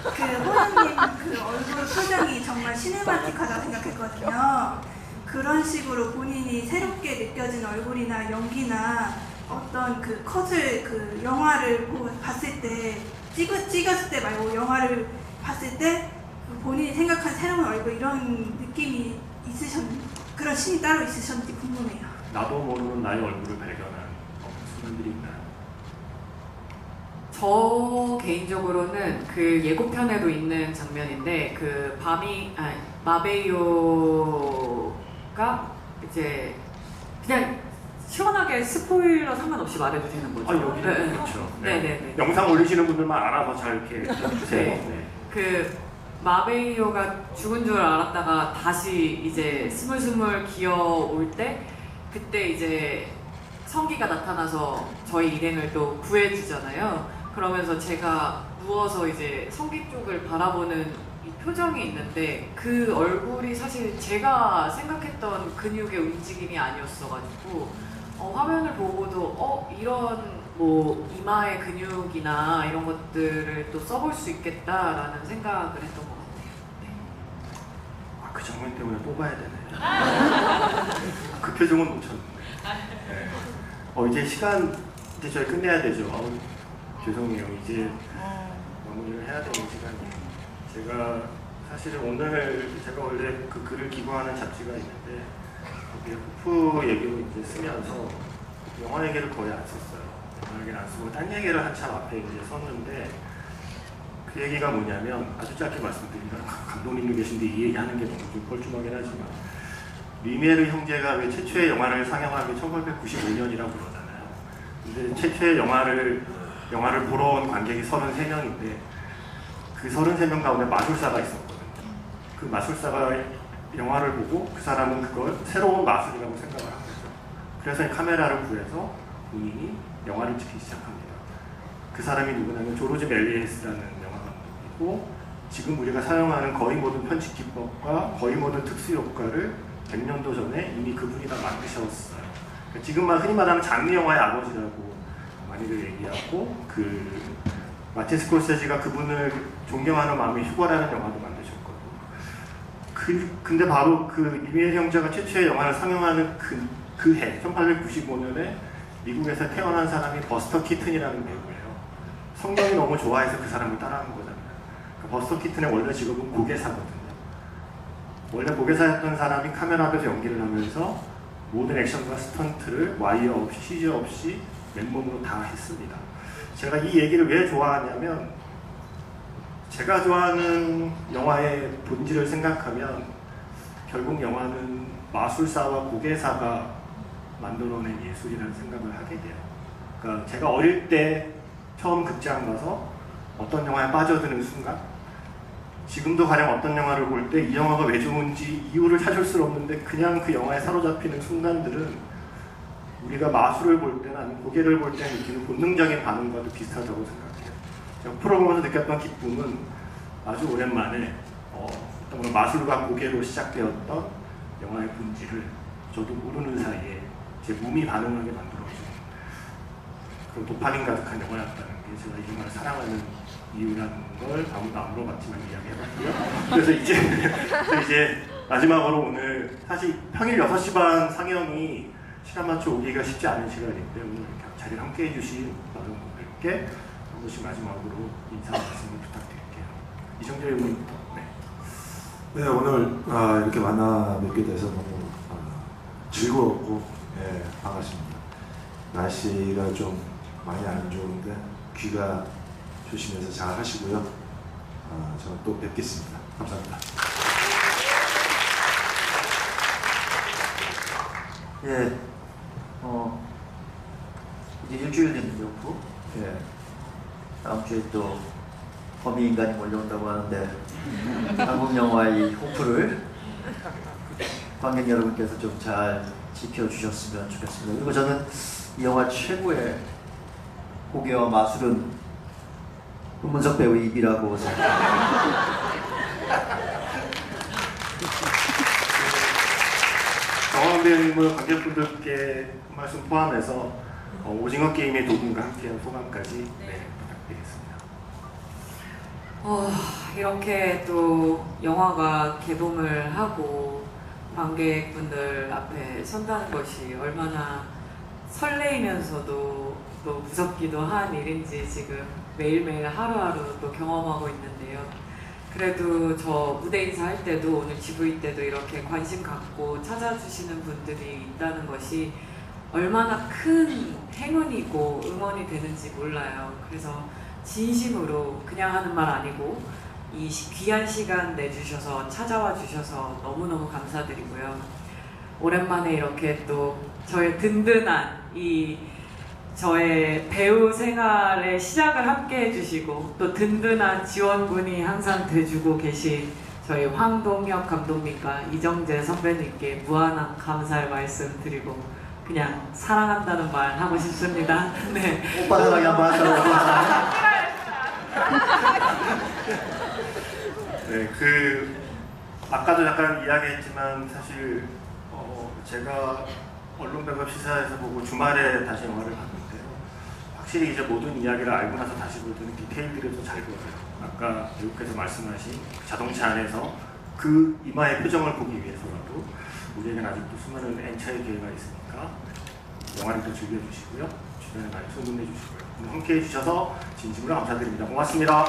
그 호연님 그 얼굴 표정이 정말 시네마틱하다 생각했거든요. 그런 식으로 본인이 새롭게 느껴진 얼굴이나 연기나 어떤 그 컷을 그 영화를 봤을 때 찍었을 때 말고 영화를 봤을 때 본인이 생각한 새로운 얼굴 이런 느낌이 있으셨는지 그런 신이 따로 있으셨는지 궁금해요. 나도 모르는 나의 얼굴을 발견한 순간들이 있나요? 저 개인적으로는 그 예고편에도 있는 장면인데 그 마베요가 이제 그냥 시원하게 스포일러 상관없이 말해도 되는 거죠? 여기 그렇죠. 네네네. 영상 올리시는 분들만 알아서 잘 이렇게 해주세요. 네. 그 마베이오가 죽은 줄 알았다가 다시 이제 스물스물 기어올 때 그때 이제 성기가 나타나서 저희 일행을 또 구해주잖아요. 그러면서 제가 누워서 이제 성기 쪽을 바라보는 이 표정이 있는데 그 얼굴이 사실 제가 생각했던 근육의 움직임이 아니었어가지고 화면을 보고도 이런 뭐 이마의 근육이나 이런 것들을 또 써볼 수 있겠다라는 생각을 했던 것 같아요. 네. 그 장면 때문에 뽑아야 되네. 그 표정은 놓쳤는데. 네. 이제 시간 이제 저희 끝내야 되죠. 죄송해요. 이제 마무리를 해야 되는 시간이에요. 제가 사실은 오늘 제가 원래 그 글을 기고하는 잡지가 있는데 거기에 호프 얘기를 이제 쓰면서 영화 얘기를 거의 안 썼어요. 영화 얘기를 안 쓰고 딴 얘기를 한참 앞에 이제 썼는데 그 얘기가 뭐냐면 아주 짧게 말씀드리면 감독님도 계신데 이 얘기하는 게 너무 좀 뻘쭘하긴 하지만 리메르 형제가 왜 최초의 영화를 상영한 게 1995년이라고 그러잖아요. 근데 최초의 영화를 보러 온 관객이 33명인데 그 33명 가운데 마술사가 있었거든요. 그 마술사가 영화를 보고 그 사람은 그걸 새로운 마술이라고 생각을 한 거죠. 그래서 카메라를 구해서 본인이 영화를 찍기 시작합니다. 그 사람이 누구냐면 조르지 멜리에스라는 영화 감독이고 지금 우리가 사용하는 거의 모든 편집 기법과 거의 모든 특수 효과를 100년도 전에 이미 그분이 다 만드셨어요. 그러니까 지금 흔히 말하는 장르 영화의 아버지라고 많이들 얘기하고 그 마틴 스콜세지가 그분을 존경하는 마음이 휴거라는 영화도 만드셨거든요. 근데 바로 그 리메르 형제가 최초의 영화를 상영하는 그 해 1895년에 미국에서 태어난 사람이 버스터 키튼이라는 배우예요. 성경이 너무 좋아해서 그 사람을 따라한 거잖아요. 그러니까 버스터 키튼의 원래 직업은 고개사거든요. 원래 고개사였던 사람이 카메라 앞에서 연기를 하면서 모든 액션과 스턴트를 와이어 없이 CG 없이 맨몸으로 다 했습니다. 제가 이 얘기를 왜 좋아하냐면 제가 좋아하는 영화의 본질을 생각하면 결국 영화는 마술사와 고개사가 만들어낸 예술이라는 생각을 하게 돼요. 그러니까 제가 어릴 때 처음 극장 가서 어떤 영화에 빠져드는 순간 지금도 가령 어떤 영화를 볼 때 이 영화가 왜 좋은지 이유를 찾을 수 없는데 그냥 그 영화에 사로잡히는 순간들은 우리가 마술을 볼 때나 아니면 고개를 볼 때 느끼는 본능적인 반응과도 비슷하다고 생각해요. 제가 프로 보면서 느꼈던 기쁨은 아주 오랜만에 어떤 마술과 고개로 시작되었던 영화의 본질을 저도 모르는 사이에 제 몸이 반응하게 만들어준 그런 도파민 가득한 영화였다는 게 제가 이 영화를 사랑하는 이유라는 걸 아무도 안 물어봤지만 이야기해봤고요. 그래서 이제 마지막으로 오늘 사실 평일 6시 반 상영이 시간 맞춰 오기가 쉽지 않은 시간인데 오늘 이렇게 자리를 함께 해주신 많은 분들께 한 번씩 마지막으로 인사 말씀을 부탁드릴게요. 이정재 의원님부터. 네, 오늘 이렇게 만나 뵙게 돼서 너무 즐거웠고 반갑습니다. 날씨가 좀 많이 안 좋은데 귀가 조심해서 잘 하시고요. 저는 또 뵙겠습니다. 감사합니다. 예, 이제 일주일 됐는데요. 예, 다음 주에 또 거미인간이 몰려온다고 하는데 한국 영화의 호프를 관객 여러분께서 좀 잘 지켜주셨으면 좋겠습니다. 그리고 저는 이 영화 최고의 고개와 마술은 문석 배우의 입이라고 생각합니다. 정황 배우님을 관객분들께 한 말씀 포함해서 오징어 게임의 도움과 함께한 소감까지 부탁드리겠습니다. 이렇게 또 영화가 개봉을 하고 관객분들 앞에 선다는 것이 얼마나 설레이면서도 또 무섭기도 한 일인지 지금 매일매일 하루하루 또 경험하고 있는데요. 그래도 저 무대 인사할 때도 오늘 GV 때도 이렇게 관심 갖고 찾아주시는 분들이 있다는 것이 얼마나 큰 행운이고 응원이 되는지 몰라요. 그래서 진심으로 그냥 하는 말 아니고 이 귀한 시간 내주셔서 찾아와 주셔서 너무너무 감사드리고요. 오랜만에 이렇게 또 저의 든든한 저의 배우 생활의 시작을 함께 해주시고 또 든든한 지원군이 항상 돼주고 계신 저희 황동혁 감독님과 이정재 선배님께 무한한 감사의 말씀 드리고 그냥 사랑한다는 말 하고 싶습니다. 네. 오빠 사랑이 한번 하자고. 네, 아까도 잠깐 이야기했지만 사실 제가 언론 백업 시사에서 보고 주말에 다시 영화를 봤는데요. 확실히 이제 모든 이야기를 알고 나서 다시 볼 때는 디테일들이 더 잘 보여요. 아까 배우께서 말씀하신 자동차 안에서 그 이마의 표정을 보기 위해서라도 우리에겐 아직도 수많은 N차의 기회가 있으니까 영화를 더 즐겨주시고요. 주변에 많이 소문내 주시고요. 오늘 함께 해주셔서 진심으로 감사드립니다. 고맙습니다.